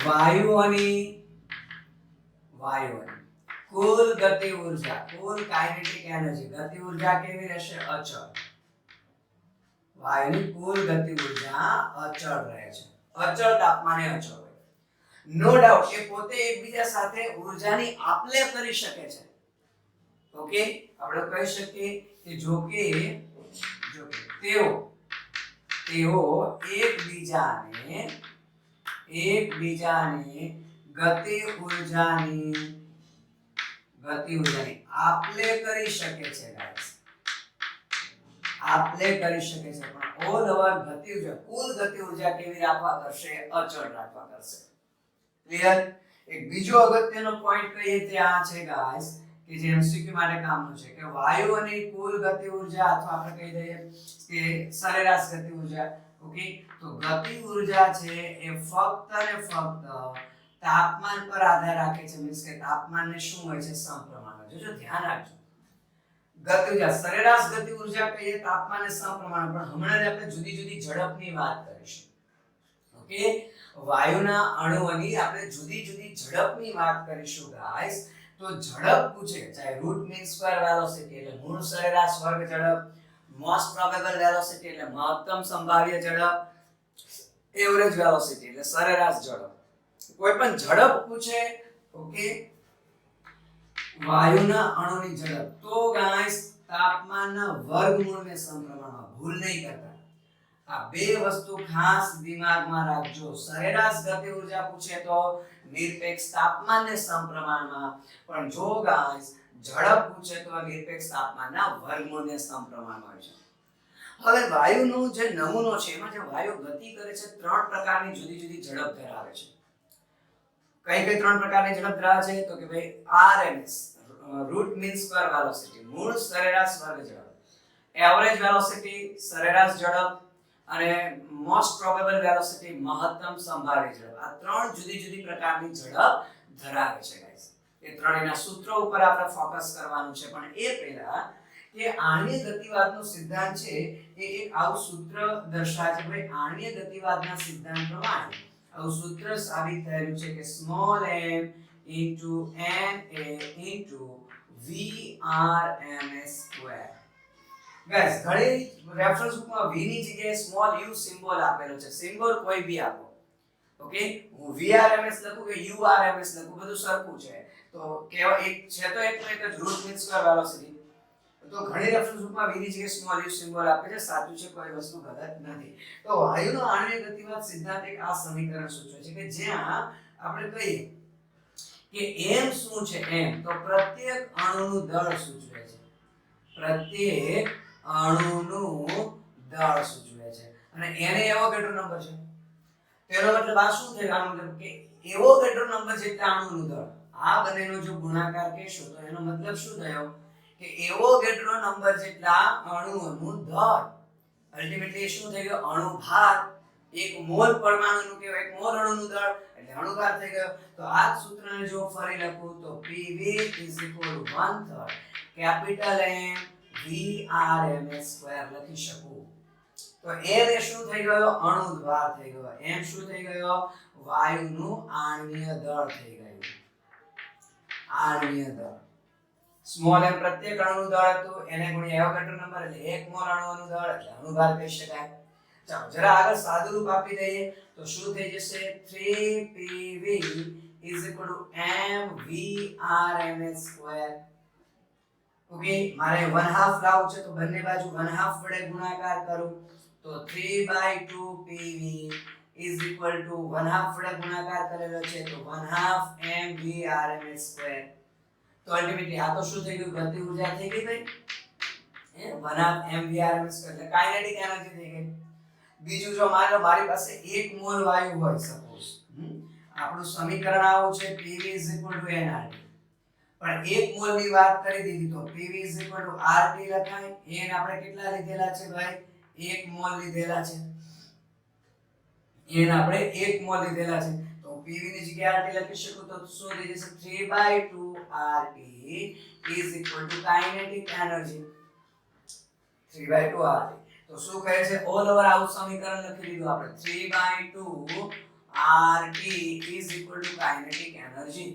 વાયુઓની કુલ ગતિ ઊર્જા, કુલ કાઇનેટિક એનર્જી, ગતિ ઊર્જા કેવી રહેશે? અચળ. વાયુની કુલ ગતિ ઊર્જા અચળ રહે છે. અચળ તાપમાને અચળ હોય. નો ડાઉટ એ પોતે એકબીજા સાથે ઊર્જાની આપલે કરી શકે છે. ઓકે, આપણે કહી શકીએ કે જો કે તેઓ એકબીજાને ગતિ ઊર્જાની આપલે કરી શકે છે ગાઈસ. આપલે કરી શકે છે, પણ ઓલ ઓવર ગતિ ઊર્જા, કુલ ગતિ ઊર્જા કેવી રાખવા કરશે? અચળ રાખવા કરશે. ક્લિયર? એક બીજો અગત્યનો પોઈન્ટ કહીએ તે આ છે ગાઈસ કે જે એમસીક્યુ માટે કામનું છે કે વાયુઓની કુલ ગતિ ઊર્જા અથવા આપણે કહી દઈએ કે સરેરાશ ગતિ ઊર્જા. ઓકે, તો ગતિ ઊર્જા છે એ ફક્ત અને ફક્ત તાપમાન પર આધાર રાખે છે. મીન્સ કે તાપમાનને શું હોય છે? સમપ્રમાણ. જોજો, ધ્યાન રાખજો. ગતિ ઊર્જા સરેરાશ ગતિ ઊર્જા કહીએ તાપમાનને સમપ્રમાણ, પણ હમણાં આપણે જુદી જુદી ઝડપની વાત કરીશું. ઓકે, વાયુના અણુઓની આપણે જુદી જુદી ઝડપની વાત કરીશું ગાઈસ. તો ઝડપ પૂછે, ચાહે રૂટ મીન સ્ક્વેર વેલોસિટી એટલે મૂળ સરેરાશ વર્ગ ઝડપ, મોસ્ટ પ્રોબેબલ વેલોસિટી એટલે મહત્તમ સંભાવ્ય ઝડપ, એવરેજ વેલોસિટી એટલે સરેરાશ ઝડપ, કોઈ પણ ઝડપ પૂછે, ઓકે, વાયુના અણુની ઝડપ, તો ગાઈસ તાપમાનના વર્ગમૂળને સમપ્રમાણમાં, ભૂલ નહીં કરતા. આ બે વસ્તુ ખાસ દિમાગમાં રાખજો. સરેરાશ ગતિ ઊર્જા પૂછે તો નિરપેક્ષ તાપમાનને સમપ્રમાણમાં, પણ જો ગાઈસ ઝડપ પૂછે તો નિરપેક્ષ તાપમાનના વર્ગમૂળને સમપ્રમાણમાં હોય છે. હવે વાયુનો જે નમૂનો છે એમાં જે વાયુ ગતિ કરે છે ત્રણ પ્રકારની જુદી જુદી ઝડપ ધરાવે છે. કઈ ત્રણ પ્રકારની ઝડપ ધરાવે છે? તો કે ભાઈ RMS, root mean square velocity, મૂળ સરેરાશ વર્ગ ઝડપ, એવરેજ વેલોસિટી સરેરાશ ઝડપ, અને મોસ્ટ પ્રોબેબલ વેલોસિટી મહત્તમ સંભાવ્ય ઝડપ. આ ત્રણ જુદી જુદી પ્રકારની ઝડપ ધરાવે છે ગાઈસ. એ ત્રણેયના સૂત્રો ઉપર આપણે ફોકસ કરવાનું છે, પણ એ પહેલા કે આણ્વીય ગતિવાદનો સિદ્ધાંત છે એ એક આવું સૂત્ર દર્શાવે છે. ભાઈ આણ્વીય ગતિવાદના સિદ્ધાંત પ્રમાણે આવું સૂત્ર સાબિત થયેલું છે કે small m into n a into vrms². Guys ઘણી રેફરન્સ બુકમાં v ની જગ્યાએ સ્મોલ u સિમ્બોલ આપેલો છે. સિમ્બોલ કોઈ બી આપો. ઓકે, હું vrms લખું કે urms લખું, બધું સરખું છે. તો કેવા એક છે તો એક જ રૂટ મીન સ્ક્વેર વેલોસિટી. તો ઘણી રેફરન્સ બુકમાં v ની જગ્યાએ સ્મોલ u સિમ્બોલ આપે છે. સાચું છે, કોઈ વસ્તુ ગલત નથી. તો વાયુનો આણ્વીય ગતિવાદ સિદ્ધાંત એક આ સમીકરણ સૂચવે છે કે જ્યાં આપણે કહીએ કે m શું છે? m તો પ્રત્યેક અણુનું દળ સૂચવે છે. પ્રત્યેક અણુનું દળ સૂચવે છે અને એને એવોગાડ્રો નંબર છે. તેનો મતલબ આ શું થાય? આનો મતલબ કે એવોગાડ્રો નંબર જેટલા અણુનું દળ. આ બંનેનો જો ગુણાકાર કરશો તો એનો મતલબ શું થયો કે એવોગાડ્રો નંબર જેટલા અણુઓનું દળ. અલ્ટિમેટલી શું થઈ ગયો? અણુ ભાર. એક મોલ પરમાણુનું કે એક મોલ અણુનું દળ એટલે અણુભાર થઈ ગયો. તો આ સૂત્રને જો ફરી લખું તો PV = 1/3 કેપિટલ M VRMS² લખી શકું. તો M એ શું થઈ ગયો? અણુભાર થઈ ગયો. M શું થઈ ગયો? વાયુનું આણ્વીય દળ થઈ ગયું. આણ્વીય દળ. સ્મોલ m પ્રત્યેક અણુનું દળ હતું, એને ગુણ્યા એવોગાડ્રો નંબર એટલે એક મોલ અણુનું દળ એટલે અણુભાર કહી શકાય. ચાલો જરા આગળ સાદુરૂપ આપી દઈએ તો શું થઈ જશે? 3PV = mVRMS². ઓકે, મારે 1/2 લાવવું છે તો બંને બાજુ 1/2 વડે ગુણાકાર કરું તો 3/2PV = 1/2 વડે ગુણાકાર કરેલો છે તો 1/2 mVRMS². તો અલ્ટિમેટલી આ તો શું થઈ ગયું? ગતિ ઊર્જા થઈ ગઈ ભાઈ. 1/2 mVRMS² એટલે કાઇનેટિક એનર્જી થઈ ગઈ. બીજું જો માની લો મારી પાસે 1 મોલ વાયુ હોય સપોઝ, આપણું સમીકરણ આવું છે PV = nRT. પણ 1 મોલ ની વાત કરી દીધી તો PV = RT લખાય. n આપણે કેટલા લીધેલા છે ભાઈ? 1 મોલ લીધેલા છે. n આપણે 1 મોલ લીધેલા છે તો PV ની જગ્યાએ RT લખી શકું તો શું થઈ જશે? 3/2 RT = કાઇનેટિક એનર્જી. 3/2 RT. તો શું કહે છે? ઓલ ઓવર આવું સમીકરણ લખી દીધું આપણે. 3/2 RT = કાઇનેટિક એનર્જી.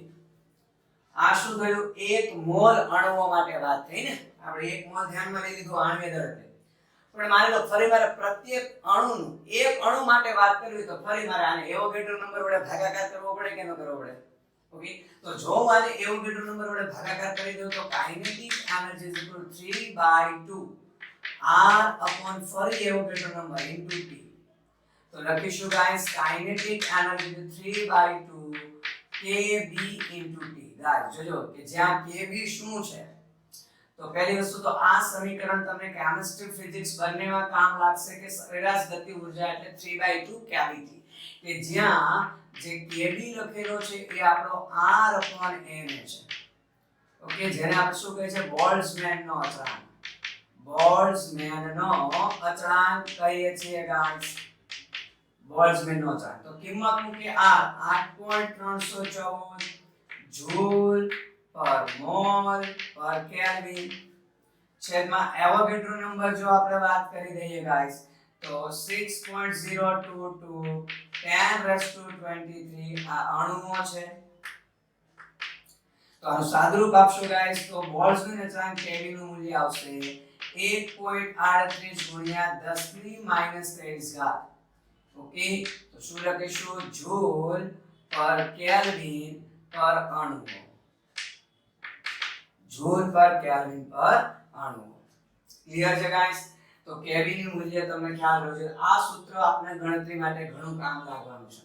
આ શું થયું? 1 મોલ અણુઓ માટે વાત થઈ ને. આપણે 1 મોલ ધ્યાનમાં લઈ લીધું આણ્વીય દળ એટલે. પણ માની લો ફરી મારે પ્રત્યેક અણુનું એક અણુ માટે વાત કરવી તો ફરી મારે આને એવોગાડ્રો નંબર વડે ભાગાકાર કરવો પડે કે ન કરવો પડે? ઓકે, તો જો હું આને એવોગાડ્રો નંબર વડે ભાગાકાર કરી દઉં તો કાઇનેટિક એનર્જી = 3/2 R upon ફરી એવોગાડ્રો નંબર into T. તો લખીશું guys kinetic energy 3/2 kB into T. Guys જોજો કે જ્યાં kB શું છે? તો પહેલી વસ્તુ તો આ સમીકરણ તમને કેમિસ્ટ્રી ફિઝિક્સ બંનેમાં કામ લાગશે કે સરેરાશ ગતિ ઊર્જા એટલે 3/2 kBT. કે જ્યાં જે kB લખેલો છે એ આપણો R upon n છે. ઓકે, જેને આપણે શું કહે છે? બોલ્ટ્ઝમેનનો અચળાંક. બોલ્ટ્ઝમેનનો અચળાંક કહીએ છીએ ગાઈસ. બોલ્ટ્ઝમેનનો અચળાંક. તો કિંમત મૂકીએ R 8.314 જૂલ પર મોલ પર કેલ્વિન છેદમાં એવોગાડ્રો નંબર જો આપણે વાત કરી દઈએ ગાઈસ તો 6.022 10⁻23 આ અણુઓ છે. તો આનું સાદુરૂપ આપશો ગાઈસ તો બોલ્ટ્ઝમેન અચળાંક kB નું મૂલ્ય આવશે 1.38 × 10⁻³ ઓકે, તો શું લખીશું? જૂલ પર કેલ્વિન પર અણુ. જૂલ પર કેલ્વિન પર અણુ. ક્લિયર છે ગાઈસ? તો kB નું મૂલ્ય તમને ખ્યાલ રહેજો. આ સૂત્ર આપણે ગણતરી માટે ઘણું કામ લાગવાનું છે.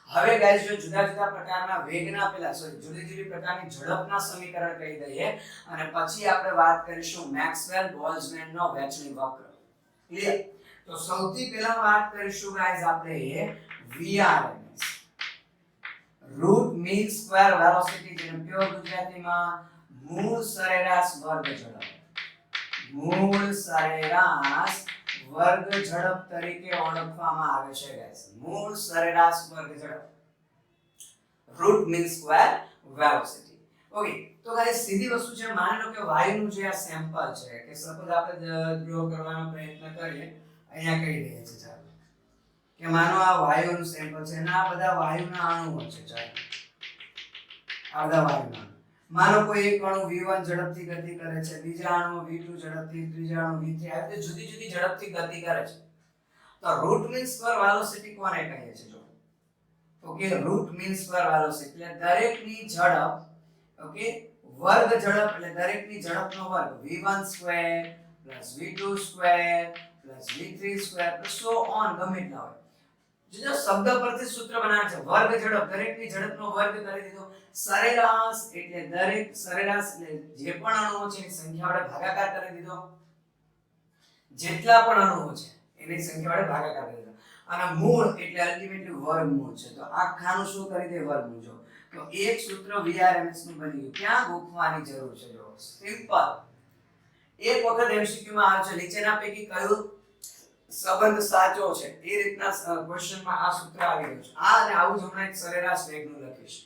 હવે ગાઈસ જો જુદા જુદા પ્રકારના વેગના જુદી જુદી પ્રકારની ઝડપના સમીકરણ કહી દઈએ અને પછી આપણે વાત કરીશું મેક્સવેલ બોલ્ટ્ઝમેનનો વહેંચણી વક્ર. ક્લિયર? તો સૌથી પહેલા વાત કરીશું ગાઈસ આપણે VRMS root mean square velocity, જેને પ્યોર ગુજરાતીમાં મૂળ સરેરાશ વર્ગ ઝડપ. મૂળ સરેરાશ વર્ગ ઝડપ તરીકે ઓળખવામાં આવે છે ગાઈસ. મૂળ સરેરાશ વર્ગ ઝડપ root mean square velocity. Okay, તો ગાઈસ સીધી વસ્તુ છે. માની લો કે વાયુનું જે આ સેમ્પલ છે કે સપોઝ આપણે ડ્રો કરવાનો પ્રયત્ન કરીએ. અહીંયા કહી દઈએ છે ચાલો કે માનો આ વાયુનું સેમ્પલ છે અને આ બધા વાયુના અણુઓ છે. ચાલો આ બધા વાયુના અણુ. માનો કોઈ એક અણુ v1 ઝડપથી ગતિ કરે છે, બીજા અણુ v2 ઝડપથી, ત્રીજા અણુ v3 આ રીતે જુદી જુદી ઝડપથી ગતિ કરે છે. તો રૂટ મીન સ્ક્વેર વેલોસિટી કોને કહીએ છીએ? જો okay, root mean square velocity એટલે દરેકની ઝડપ. ઓકે, વર્ગ ઝડપ એટલે દરેકની ઝડપનો વર્ગ v1² + v2² + v3² so on ગમે એટલા હોય. જો શબ્દ પરથી સૂત્ર બનાવે છે વર્ગ ઝડપ, દરેકની ઝડપનો વર્ગ કરી દીધો. સરેરાશ એટલે દરેક સરેરાશ એટલે જે પણ અણુઓ છે એની સંખ્યા વડે ભાગાકાર કરી દીધો. જેટલા પણ અણુઓ છે એની સંખ્યા વડે ભાગાકાર કરી દીધો. અને મૂળ એટલે અલ્ટિમેટલી વર્ગમૂળ છે. તો આખાનું શું કરી દે વર્ગમૂળ. જો તો એક સૂત્ર VRMS નું બની ગયું. ક્યાં ગોખવાની જરૂર છે? જો સિમ્પલ. એક વખત MCQ માં આવે છે નીચેના પૈકી કયું સંબંધ સાચો છે એ રીતના ક્વેશ્ચનમાં આ સૂત્ર આવી રહ્યું છે. આ અને આવું જ હમણાં એક સરેરાશ વેગનું લખીશ.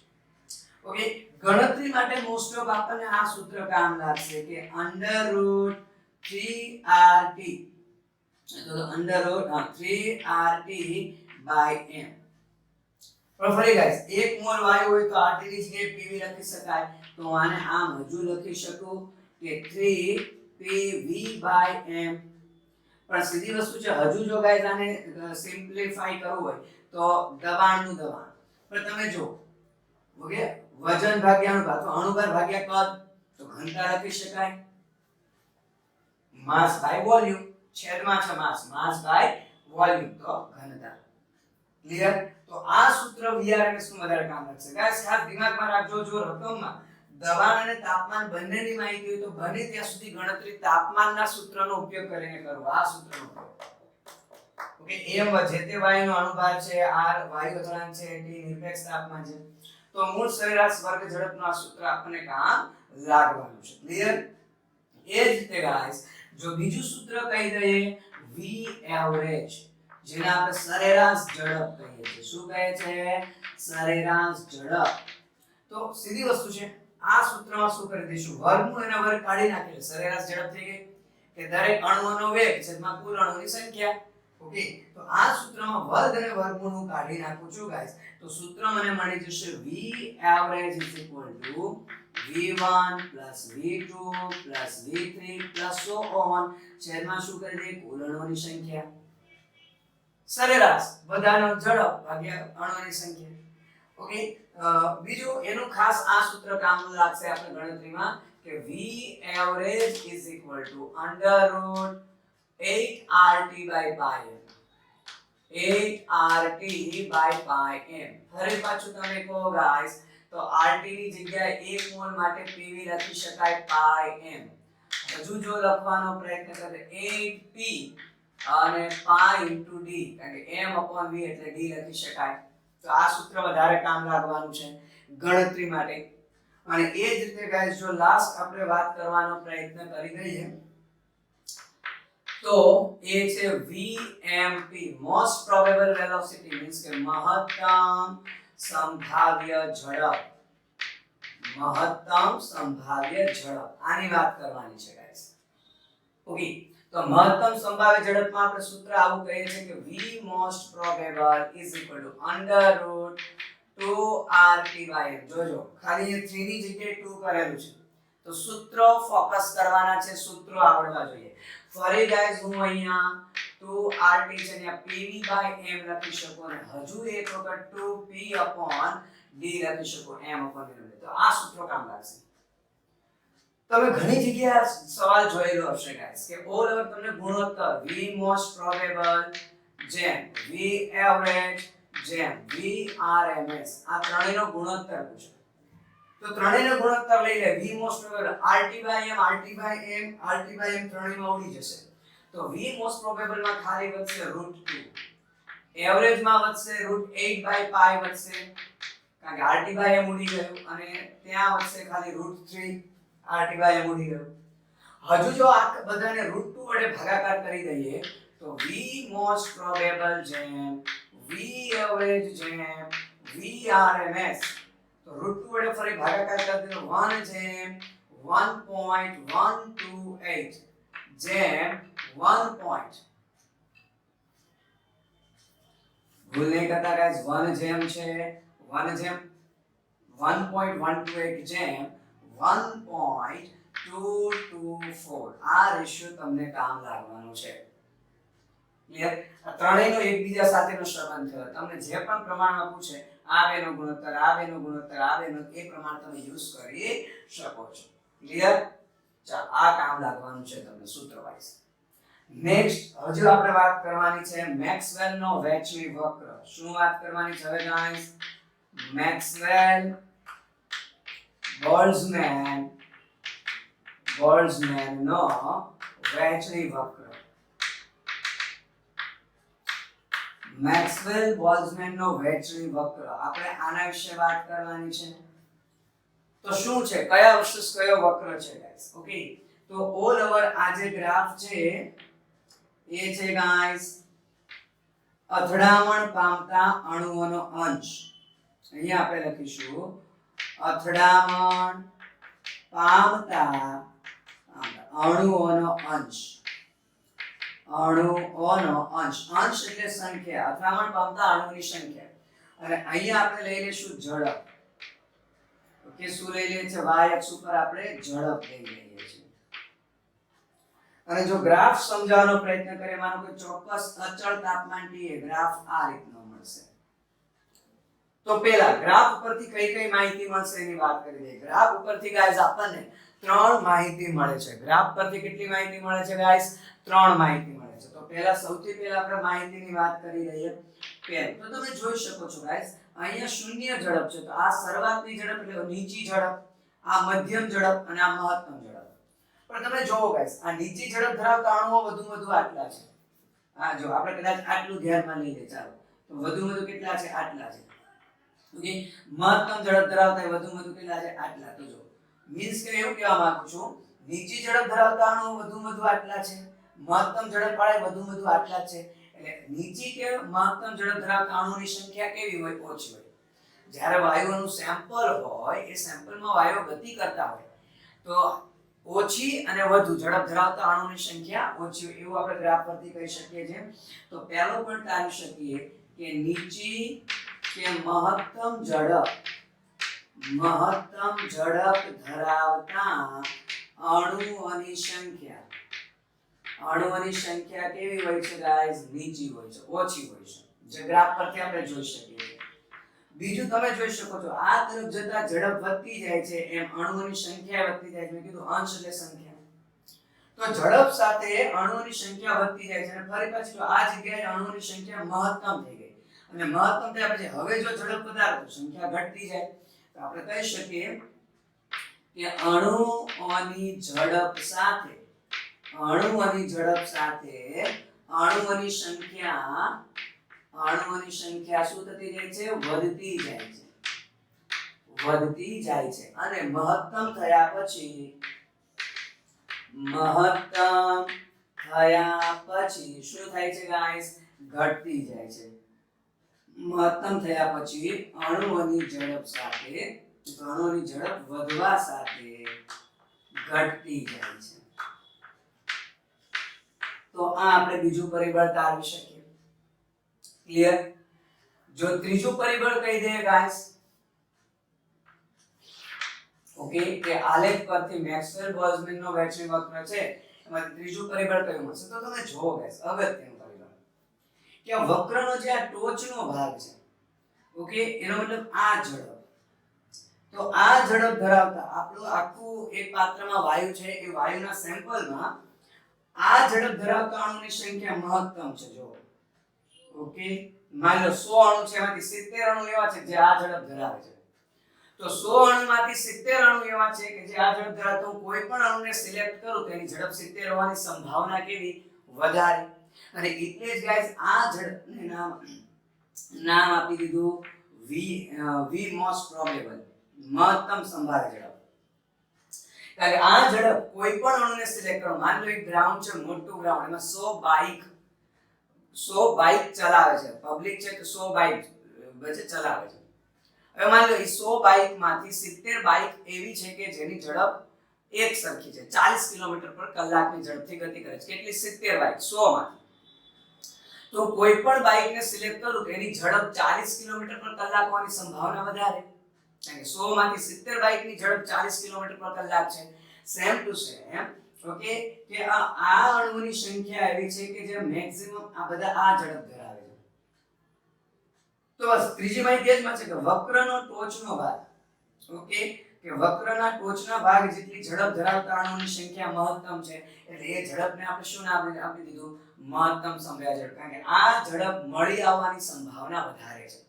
ઓકે, ગણતરી માટે મોસ્ટ ઓફ આપણને આ સૂત્ર કામ લાગશે કે √3RT તો √3RT/m. પણ ફરી ગાઈસ 1 મોલ વાયુ હોય તો RT ની જગ્યાએ PV લખી શકાય. તો આને આમ હજુ લખી શકું કે 3PV/m. પણ સીધી વસ્તુ છે હજુ જો ગાઈસ આને સિમ્પ્લિફાઈ કરવું હોય તો દબાણનું દબાણ. પણ તમે જો ઓકે વજન ભાગ્યા અણુભાર તો અણુભાર ભાગ્યા કદ તો ઘનતા લખી શકાય. માસ બાય વોલ્યુમ છેદમાં છે માસ બાય વોલ્યુમ તો ઘનતા. ક્લિયર? તો આ સૂત્ર VRMS નું વધારે કામ લાગશે. ગાઈસ ખાસ દિમાગમાં રાખજો જો રકમમાં દબાણ અને તાપમાન બંનેની માહિતી હોય તો બને ત્યાં સુધી ગણતરી તાપમાનના સૂત્રનો ઉપયોગ કરીને કરો. આ સૂત્રનો ઓકે m જે તે વાયુનો અણુભાર છે, r વાયુ અચળાંક છે, t નિરપેક્ષ તાપમાન છે. તો મૂળ સરેરાશ વર્ગ ઝડપનું આ સૂત્ર આપણને કામ લાગવાનું છે. ક્લિયર? એ જ રીતે ગાઈસ જો બીજું સૂત્ર કહી દઈએ v એવરેજ જેને આપણે સરેરાશ ઝડપ કહીએ છીએ. શું કહે છે? સરેરાશ ઝડપ. તો સીધી વસ્તુ છે આ સૂત્રમાં શું કરી દઈશું વર્ગમૂળ અને વર્ગ કાઢી નાખીએ સરેરાશ ઝડપ થઈ ગઈ કે દરેક અણુઓનો વેગ છેદમાં કુલ અણુઓની સંખ્યા. ઓકે, તો આ સૂત્રમાં વર્ગ અને વર્ગમૂળ હું કાઢી નાખું છું ગાઈસ. તો સૂત્ર મને મળી જશે v average v1 v2 v3 so on છેદમાં શું કરી દઈએ કુલ અણુઓની સંખ્યા. સરેરાશ બધાનો ઝડપ ભાગ્યા અણુઓની સંખ્યા. ઓકે, બીજું એનું ખાસ આ સૂત્ર કામ લાગશે આપણે ગણતરીમાં કે v average is equal to √8RT/m. 8RT/m. ફરી પાછું તમે કહો ગાઈસ તો RT ની જગ્યાએ 1 મોલ માટે PV લખી શકાય πm. હજુ જો લખવાનો પ્રયત્ન કરે 8P અને pi into d કારણ કે m/v એટલે d લખી શકાય. તો આ સૂત્ર વધારે કામ લાગવાનું છે ગણતરી માટે. અને એ જ રીતે ગાઈસ જો લાસ્ટ આપણે વાત કરવાનો પ્રયત્ન કરી દઈએ તો એ છે VMP most probable velocity means કે મહત્તમ સંભાવ્ય ઝડપ. મહત્તમ સંભાવ્ય ઝડપ આની વાત કરવાની છે ગાઈસ. ઓકે, તો મહત્તમ સંભાવ્ય ઝડપમાં આપણે સૂત્ર આવું કહીએ છીએ કે v most probable is equal to √2RT/m. જોજો ખાલી એ 3 ની જગ્યાએ 2 કરેલું છે તો સૂત્ર ફોકસ કરવાના છે, સૂત્રો આવડવા જોઈએ. ફરી ગાઈસ હું અહીંયા 2RT છે અહીંયા PV/m લખી શકું અને હજુ એક વખત 2P/d લખી શકું m/v. તો આ સૂત્ર કામ લાગશે. તમે ઘણી જગ્યાએ સવાલ જોયેલો હશે ગાઈસ કે ઓલ ઓવર તમને ગુણોત્તર v most probable જેમ v average જેમ v RMS આ ત્રણેયનો ગુણોત્તર પૂછે. તો ત્રણેયનો ગુણોત્તર લઈ લે v most probable RT/m ત્રણેયમાં ઉડી જશે. તો v most probable માં ખાલી વધશે √2, એવરેજ માં વધશે √8/pi વધશે કારણ કે RT/m ઉડી ગયું અને ત્યાં વધશે ખાલી √3 RT/m ઉડી ગયું. હજુ જો આ બધાને √2 વડે ભાગાકાર કરી દઈએ તો v most probable જેમ v average જેમ v RMS તો √2 વડે ફરી ભાગાકાર કરી દો 1 જેમ 1.128 જેમ 1. ભૂલ નહીં કરતા ગાઈસ 1 જેમ છે 1 જેમ 1.128 જેમ 1.224 આ રેશિયો તમને કામ લાગવાનો છે. ક્લિયર? આ ત્રણેયનો એકબીજા સાથેનો સંબંધ થયો. તમને જે પણ પ્રમાણમાં પૂછે આ બેનો ગુણોત્તર આ બેનો ગુણોત્તર આ બેનો એ પ્રમાણ તમે યુઝ કરી શકો છો. ક્લિયર? ચાલો આ કામ લાગવાનું છે તમને સૂત્ર વાઇઝ. નેક્સ્ટ હજુ આપણે વાત કરવાની છે મેક્સવેલ નો વહેંચણી વક્ર. શું વાત કરવાની છે હવે ગાઈસ? મેક્સવેલ બોલ્ટ્ઝમેન નો વહેંચણી વક્ર. મેક્સવેલ બોલ્ટ્ઝમેન નો વહેંચણી વક્ર આપણે આના વિશે વાત કરવાની છે. તો શું છે, કયા વર્સિસ કયો વક્ર છે ગાઈસ? ઓકે, તો ઓલ ઓવર આ જે ગ્રાફ છે એ છે ગાઈસ અથડામણ પામતા અણુઓનો અંશ. અહીંયા આપણે લખીશું અથડામણ પામતા અણુઓનો અંશ. અણુઓનો અંશ, અંશ એટલે સંખ્યા, અથડામણ પામતા અણુઓની સંખ્યા. અને અહીંયા આપણે લઈ લેશું ઝડપ. ઓકે, શું લઈ લઈએ છે? y અક્ષ ઉપર આપણે ઝડપ લઈ લઈએ છીએ. અને જો ગ્રાફ સમજાવવાનો પ્રયત્ન કરીએ, માનો કે ચોક્કસ અચળ તાપમાન T એ ગ્રાફ આ રીતનો મળશે. તો પહેલા ગ્રાફ ઉપરથી કઈ માહિતી મળશે એની વાત કરી દઈએ. ગ્રાફ ઉપરથી ગાઈસ આપણને ત્રણ માહિતી મળે છે. ગ્રાફ પરથી કેટલી માહિતી મળે છે ગાઈસ? ત્રણ માહિતી મળે છે. તો પહેલા સૌથી પહેલા આપણે માહિતીની વાત કરી લઈએ. પહેલું તો તમે જોઈ શકો છો ગાઈસ, અહીંયા શૂન્ય ઝડપ છે. તો આ શરૂઆતની ઝડપ એટલે નીચી ઝડપ, આ મધ્યમ ઝડપ અને આ મહત્તમ ઝડપ. પણ તમે જોવો ગાઈસ, આ નીચી ઝડપ ધરાવતા અણુઓ વધુ આટલા છે. આ જો આપણે કદાચ આટલું ધ્યાનમાં લઈ લે, ચાલો, તો વધુ કેટલા છે? આટલા છે. ઓકે, મહત્તમ ઝડપ ધરાવતા વધુ કેટલા છે? આટલા. તો જો મીન્સ કે એવું કહેવા માંગુ છું, નીચી ઝડપ ધરાવતા અણુઓ વધુ આટલા છે, મહત્તમ ઝડપ વાળા વધુ આટલા છે. એટલે નીચી કે મહત્તમ ઝડપ ધરાવતા અણુઓની સંખ્યા કેવી હોય? ઓછી હોય. જ્યારે વાયુઓનું સેમ્પલ હોય, એ સેમ્પલમાં વાયુઓ ગતિ કરતા હોય, તો ઓછી અને વધુ ઝડપ ધરાવતા અણુઓની સંખ્યા ઓછી હોય. એવું આપણે ગ્રાફ પરથી કહી શકીએ છીએ. તો પહેલો પોઈન્ટ આવી શકીએ કે નીચી કે મહત્તમ ઝડપ ધરાવતા અણુઓની સંખ્યા કેવી હોય છે ગાઈસ? નીચી હોય છે, ઓછી હોય છે. જે ગ્રાફ પરથી આપણે જોઈ શકીએ છીએ. બીજું તમે જોઈ શકો છો, આ તરફ જતા ઝડપ વધતી જાય છે એમ અણુઓની સંખ્યા વધતી જાય છે. મેં કીધું અંશ એટલે સંખ્યા. તો ઝડપ સાથે અણુઓની સંખ્યા વધતી જાય છે અને ફરી પાછી જો આ જગ્યાએ અણુઓની સંખ્યા મહત્તમ થઈ ગઈ અને મહત્તમ થયા પછી હવે જો ઝડપ વધારે તો સંખ્યા ઘટતી જાય. તો આપણે કહી શકીએ કે અણુઓની ઝડપ સાથે અણુઓની સંખ્યા શું થતી જાય છે? વધતી જાય છે. અને મહત્તમ થયા પછી શું થાય છે ગાઈસ? ઘટતી જાય છે. મહત્તમ થયા પછી અણુઓની ઝડપ વધવા સાથે ઘટતી જાય છે. તો આ આપણે બીજું પરિબળ તારવી શકીએ. ક્લિયર? જો ત્રીજું પરિબળ કહી દઈએ ગાઈસ, ઓકે, કે આલેખ પરથી મેક્સવેલ બોલ્ટ્ઝમેન નો વહેંચણી વક્ર છે, એમાં ત્રીજું પરિબળ કયું મળશે? તો તમે જોવો ગાઈસ, અગત્યનું પરિબળ કે આ વક્રનો જે આ ટોચનો ભાગ છે, ઓકે, એનો મતલબ આ ઝડપ. તો આ ઝડપ ધરાવતા આપણું આખું એક પાત્રમાં વાયુ છે, એ વાયુના સેમ્પલમાં આ ઝડપ ધરાવતા અણુની સંખ્યા મહત્તમ છે. જો ઓકે, માની લો 100 અણુ છે, એમાંથી 70 અણુ એવા છે જે આ ઝડપ ધરાવે છે. તો 100 અણુમાંથી 70 અણુ એવા છે કે જે આ ઝડપ ધરાવતા હું કોઈ પણ અણુને સિલેક્ટ કરું તો એની ઝડપ 70 હોવાની સંભાવના કેવી? વધારે. અને એટલે જ ગાઈસ આ ઝડપને નામ આપી દીધું વી મોસ્ટ પ્રોબેબલ, મહત્તમ સંભાવ્ય ઝડપ. કારણ કે આ ઝડપ કોઈ પણ અણુને સિલેક્ટ કરો, માની લો એક ગ્રાઉન્ડ છે, મોટું ગ્રાઉન્ડ, એમાં 100 બાઇક ચલાવે છે, પબ્લિક છે, તો 100 બાઇક વચ્ચે ચલાવે છે. હવે માની લો 100 બાઇક માંથી 70 બાઇક એવી છે કે જેની ઝડપ એક સરખી છે, 40 કિલોમીટર પર કલાકની ઝડપથી ગતિ કરે છે. કેટલી? 70 બાઇક 100 માંથી. તો કોઈ પણ બાઇકને સિલેક્ટ કરું તો એની ઝડપ 40 કિલોમીટર પર કલાક હોવાની સંભાવના વધારે. કારણ કે 100 માંથી 70 બાઇકની ઝડપ 40 કિલોમીટર પર કલાક છે. સેમ ટુ સેમ, ઓકે, કે આ અણુઓની સંખ્યા એવી છે કે જે મેક્સિમમ આ બધા આ ઝડપ ધરાવે છે. તો બસ ત્રીજી માહિતી એ જ છે કે વક્રનો ટોચનો ભાગ, ઓકે, કે વક્રના ટોચના ભાગ જેટલી ઝડપ ધરાવતા અણુઓની સંખ્યા મહત્તમ છે, એટલે એ ઝડપને આપણે શું નામ આપી દીધું? મહત્તમ સંભાવ્ય ઝડપ. કારણ કે આ ઝડપ મળી આવવાની સંભાવના વધારે છે.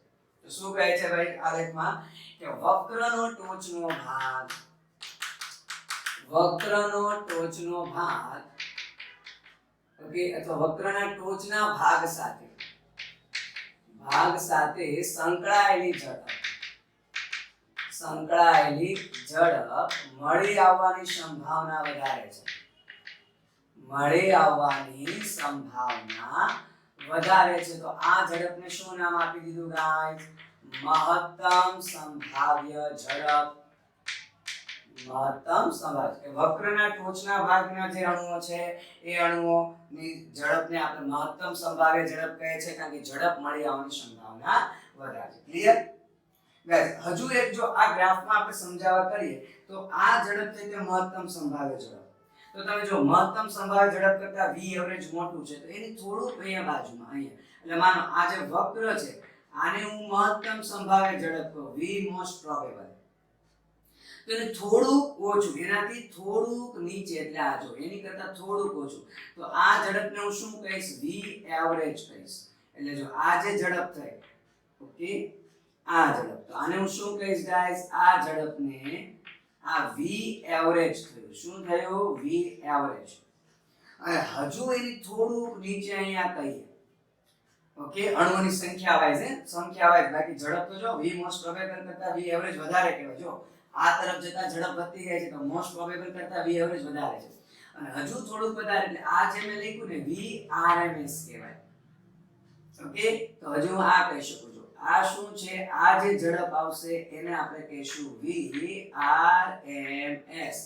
તો શું કહે છે ભાઈ આલેખમાં કે વક્રનો ટોચનો ભાગ ઓકે અથવા વક્રના ટોચના ભાગ સાથે સંકળાયેલી ઝડપ મળી આવવાની સંભાવના વધારે છે. તો આ ઝડપને શું નામ આપી દીધું ગાઈસ? મહત્તમ સંભાવ્ય ઝડપ. વક્રના ટોચના ભાગના જે અણુઓ છે એ અણુઓની ઝડપને આપણે મહત્તમ સંભાવ્ય ઝડપ કહે છે, કારણ કે ઝડપ મળી આવવાની સંભાવના વધારે છે. Clear guys? હજુ એક જો આ ગ્રાફમાં આપણે સમજાવવા કરીએ તો આ ઝડપ છે તે મહત્તમ સંભાવ્ય ઝડપ. તો તમે જો મહત્તમ સંભાવ્ય ઝડપ કરતા v એવરેજ મોટું છે તો એની થોડુંક અહીંયા બાજુમાં અહીંયા, એટલે માનો આ જે વક્ર છે આને હું મહત્તમ સંભાવ્ય ઝડપ કહું, v મોસ્ટ પ્રોબેબલ. તો એને થોડુંક ઓછું, એનાથી થોડુંક નીચે, એટલે આ જો એની કરતા થોડુંક ઓછું, તો આ ઝડપને હું શું કહીશ? v એવરેજ કહીશ. એટલે જો આ જે ઝડપ થઈ, ઓકે, આ ઝડપ, તો આને હું શું કહીશ ગાઈસ? આ ઝડપને આ v એવરેજ થયું. શું થયું? v average. અને હજુ એની થોડુંક નીચે અહીંયા કહીએ, ઓકે, અણુઓની સંખ્યા વાઇઝ, બાકી ઝડપ તો જો v મોસ્ટ પ્રોબેબલ કરતા v એવરેજ વધારે કહેવાય. જો આ તરફ જતા ઝડપ વધતી જાય છે તો મોસ્ટ પ્રોબેબલ કરતા v એવરેજ વધારે છે, અને હજુ થોડુંક વધારે, એટલે આ જે મેં લખ્યું ને v RMS કહેવાય. ઓકે, તો હજુ હું આ કહી શકું છું. આ શું છે? આ જે ઝડપ આવશે એને આપણે કહીશું v RMS.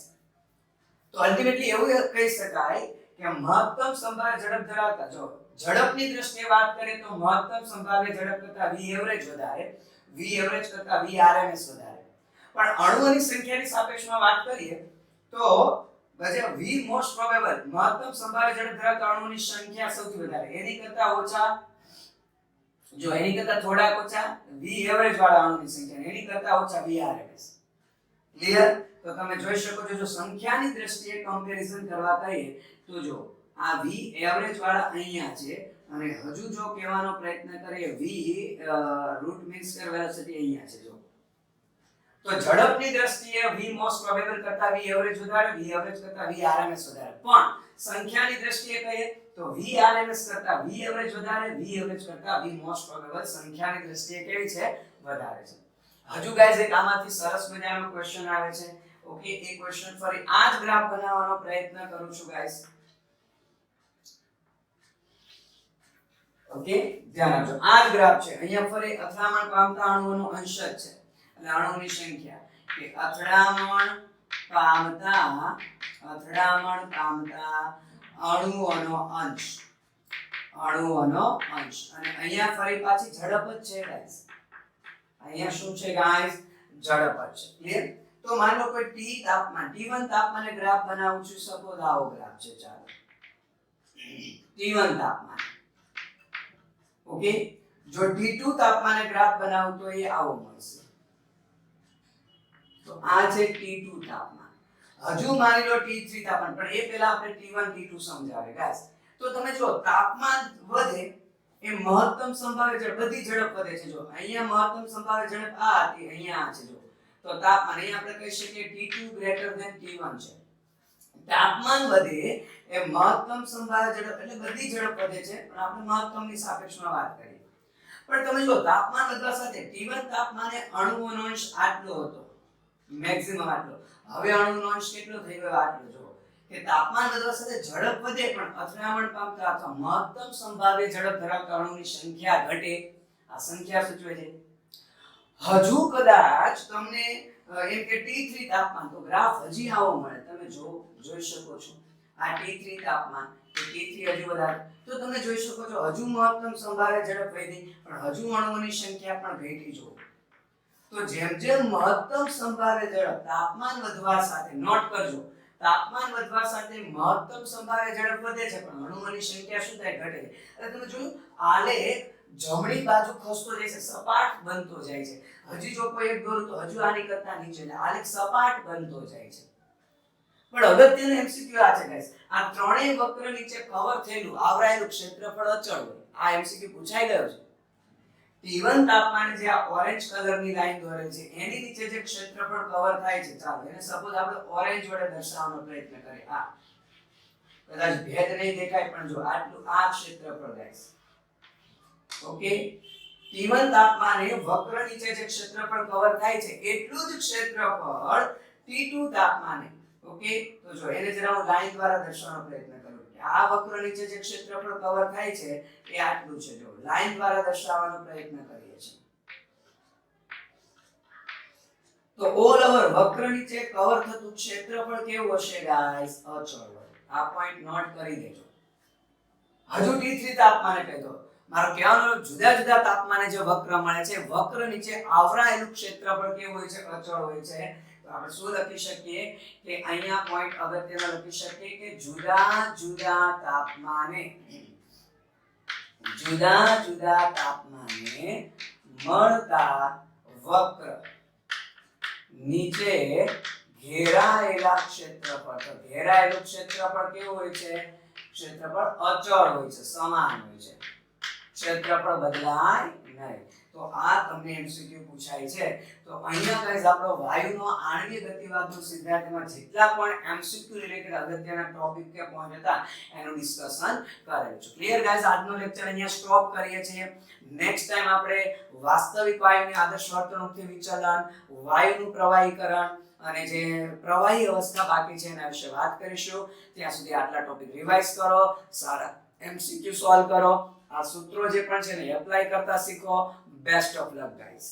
તો અલ્ટિમેટલી એવું કહી શકાય કે મહત્તમ સંભાવ્ય ઝડપ ધરાવતા, જો ઝડપની દ્રષ્ટિએ વાત કરીએ તો મહત્તમ સંભાવ્ય ઝડપ કરતા v એવરેજ વધારે, v એવરેજ કરતા v RMS વધારે. પણ અણુઓની સંખ્યાની સાપેક્ષમાં વાત કરીએ તો v મોસ્ટ પ્રોબેબલ, મહત્તમ સંભાવ્ય ઝડપ ધરાવતા અણુઓની સંખ્યા સૌથી વધારે, એની કરતા ઓછા, જો એની કરતા થોડાક ઓછા v એવરેજ વાળા અણુની સંખ્યા, એની કરતા ઓછા v RMS. ક્લિયર? તો તમે જોઈ શકો છો, જો સંખ્યાની દ્રષ્ટિએ કમ્પેરિઝન કરવા કહીએ તો જો આ v એવરેજ વાળા અહીંયા છે, અને હજુ જો કહેવાનો પ્રયત્ન કરીએ v root mean square velocity અહીંયા છે. જો તો ઝડપની દ્રષ્ટિએ v મોસ્ટ પ્રોબેબલ કરતા v એવરેજ વધારે, v એવરેજ કરતા v RMS વધારે. પણ સંખ્યાની દ્રષ્ટિએ કહીએ તો v RMS કરતા v એવરેજ વધારે, v એવરેજ કરતા v મોસ્ટ પ્રોબેબલ સંખ્યાની દ્રષ્ટિએ કેવી છે? વધારે છે. હજુ ગાઈઝ એક આમાંથી સરસ મજાનો ક્વેશ્ચન આવે છે. ઓકે, એ ક્વેશ્ચન ફરી આ જ ગ્રાફ બનાવવાનો પ્રયત્ન કરું છું ગાઈઝ. ઓકે, ધ્યાન આપજો. આ જ ગ્રાફ છે. અહીંયા ફરી અથડામણ પામતા અણુઓનો અંશ જ છે, એટલે અણુઓની સંખ્યા કે અથડામણ પામતા અણુઓનો અંશ, અને અહીંયા ફરી પાછી ઝડપ જ છે ગાઈઝ. અહીંયા શું છે ગાઈઝ? ઝડપ જ છે. ક્લિયર? તો માનો લો કોઈ T1 તાપમાને ગ્રાફ બનાવું છું, સપોઝ આવો ગ્રાફ છે. ચાલો T1 તાપમાન, ઓકે. જો T2 તાપમાને ગ્રાફ બનાવું તો એ આવો મળશે. તો આ છે T2 તાપમાન. હજુ માની લો T3 તાપમાન, પણ એ પહેલા આપણે T1 T2 સમજાવે ગાઈસ. તો તમે જો તાપમાન વધે એ મહત્તમ સંભાવ્ય ઝડપ, બધી ઝડપ વધે છે. જો અહીંયા મહત્તમ સંભાવ્ય ઝડપ આ હતી, અહીંયા આ છે. જો તો તાપમાન અહીંયા આપણે કહી શકીએ T2 ગ્રેટર ધેન T1 છે. તાપમાન વધે એ મહત્તમ સંભાવ્ય ઝડપ, એટલે બધી ઝડપ વધે છે, પણ આપણે મહત્તમની સાપેક્ષમાં વાત કરીએ. પણ તમે જો તાપમાન વધવા સાથે T1 તાપમાને અણુઓનો અંશ આટલો હતો, મેક્સિમમ આટલો. હવે અણુનો અંશ કેટલો થઈ ગયો? આટલો. જો કે તાપમાન વધવા સાથે ઝડપ વધે, પણ અથડામણ પામતા અથવા મહત્તમ સંભાવ્ય ઝડપ ધરાવતા અણુની સંખ્યા ઘટે. આ સંખ્યા સૂચવે છે. હજુ કદાચ તમને એમ કે T3 તાપમાન, તો ગ્રાફ હજી આવો મળે. તમે જોઈ શકો છો આ T3 તાપમાન, તો T3 હજુ વધારે, તો તમે જોઈ શકો છો હજુ મહત્તમ સંભાવ્ય ઝડપ વધી, પણ હજુ અણુઓની સંખ્યા પણ ઘટી. જો તો જેમ જેમ મહત્તમ સંભાવ્ય ઝડપ તાપમાન વધવા સાથે, નોટ કરજો, તાપમાન વધવા સાથે મહત્તમ સંભાવ્ય ઝડપ વધે છે, પણ અણુઓની સંખ્યા શું થાય? ઘટે. એટલે તમે જોયું આલેખ જમણી બાજુ ખસતો જાય છે, સપાટ બનતો જાય છે. હજી જો કોઈ એક દોરું તો હજુ આની કરતા નીચે, એટલે આલેખ સપાટ બનતો જાય છે. પણ અગત્યનું એમસીક્યુ આ છે ગાઈસ, આ ત્રણેય વક્ર નીચે કવર થયેલું આવરાયેલું ક્ષેત્રફળ અચળ હોય. આ એમસીક્યુ પૂછાઈ ગયો છે. T1 તાપમાને જે આ ઓરેન્જ કલરની લાઈન દોરેલ છે એની નીચે જે ક્ષેત્રફળ કવર થાય છે, ચાલો એને સપોઝ આપણે ઓરેન્જ વડે દર્શાવવાનો પ્રયત્ન કરીએ. આ કદાચ ભેદ નહીં દેખાય પણ જો આટલું આ ક્ષેત્રફળ ગાઈસ. ઓકે, T1 તાપમાને વક્ર નીચે જે ક્ષેત્રફળ કવર થાય છે એટલું જ ક્ષેત્રફળ T2 તાપમાને, ઓકે, તો જો એને જરા હું લાઈન દ્વારા દર્શાવવાનો પ્રયત્ન કરું. આ વક્ર નીચે જે ક્ષેત્રફળ કવર થાય છે એ આટલું છે. જો લાઈન દ્વારા દર્શાવવાનો પ્રયત્ન કરીએ છીએ તો ઓલ ઓવર વક્ર નીચે કવર થતું ક્ષેત્રફળ કેવું હશે ગાઈસ? અચળ હોય. આ પોઈન્ટ નોટ કરી દેજો. હજુ T3 તાપમાને કહી દો. મારો કહેવાનો જુદા જુદા તાપમાને જે વક્ર મળે છે, વક્ર નીચે આવરાયેલું ક્ષેત્રફળ કેવું હોય છે? અચળ હોય છે. આપણે શું લખી શકીએ કે અહીંયા પોઈન્ટ અગત્યનો લખી શકીએ કે જુદા જુદા તાપમાને મળતા વક્ર નીચે ઘેરાયેલા ક્ષેત્રફળ. તો ઘેરાયેલું ક્ષેત્રફળ કેવું હોય છે? ક્ષેત્રફળ અચળ હોય છે, સમાન હોય છે, ક્ષેત્રફળ બદલાય નહીં. તો આ તમને એમસીક્યુ પૂછાય છે. તો અહીંયા ગાઈસ આપણો વાયુનો આણ્વિય ગતિવાદનો સિદ્ધાંતમાં જેટલા પણ એમસીક્યુ રિલેટેડ અગત્યના ટોપિક કે પોઈન્ટ હતા એનું ડિસ્કશન કરેલું છે. Clear guys? આજનો લેક્ચર અહીંયા સ્ટોપ કરીએ છીએ. નેક્સ્ટ ટાઈમ આપણે વાસ્તવિક વાયુની આદર્શ વર્તણૂકથી વિચલન, વાયુનું પ્રવાહીકરણ અને જે પ્રવાહી અવસ્થા બાકી છે એના વિશે વાત કરીશું. ત્યાં સુધી આટલા ટોપિક રિવાઇઝ કરો, સારા એમસીક્યુ સોલ્વ કરો, આ સૂત્રો જે પણ છે ને એપ્લાય કરતા શીખો. Best of luck guys.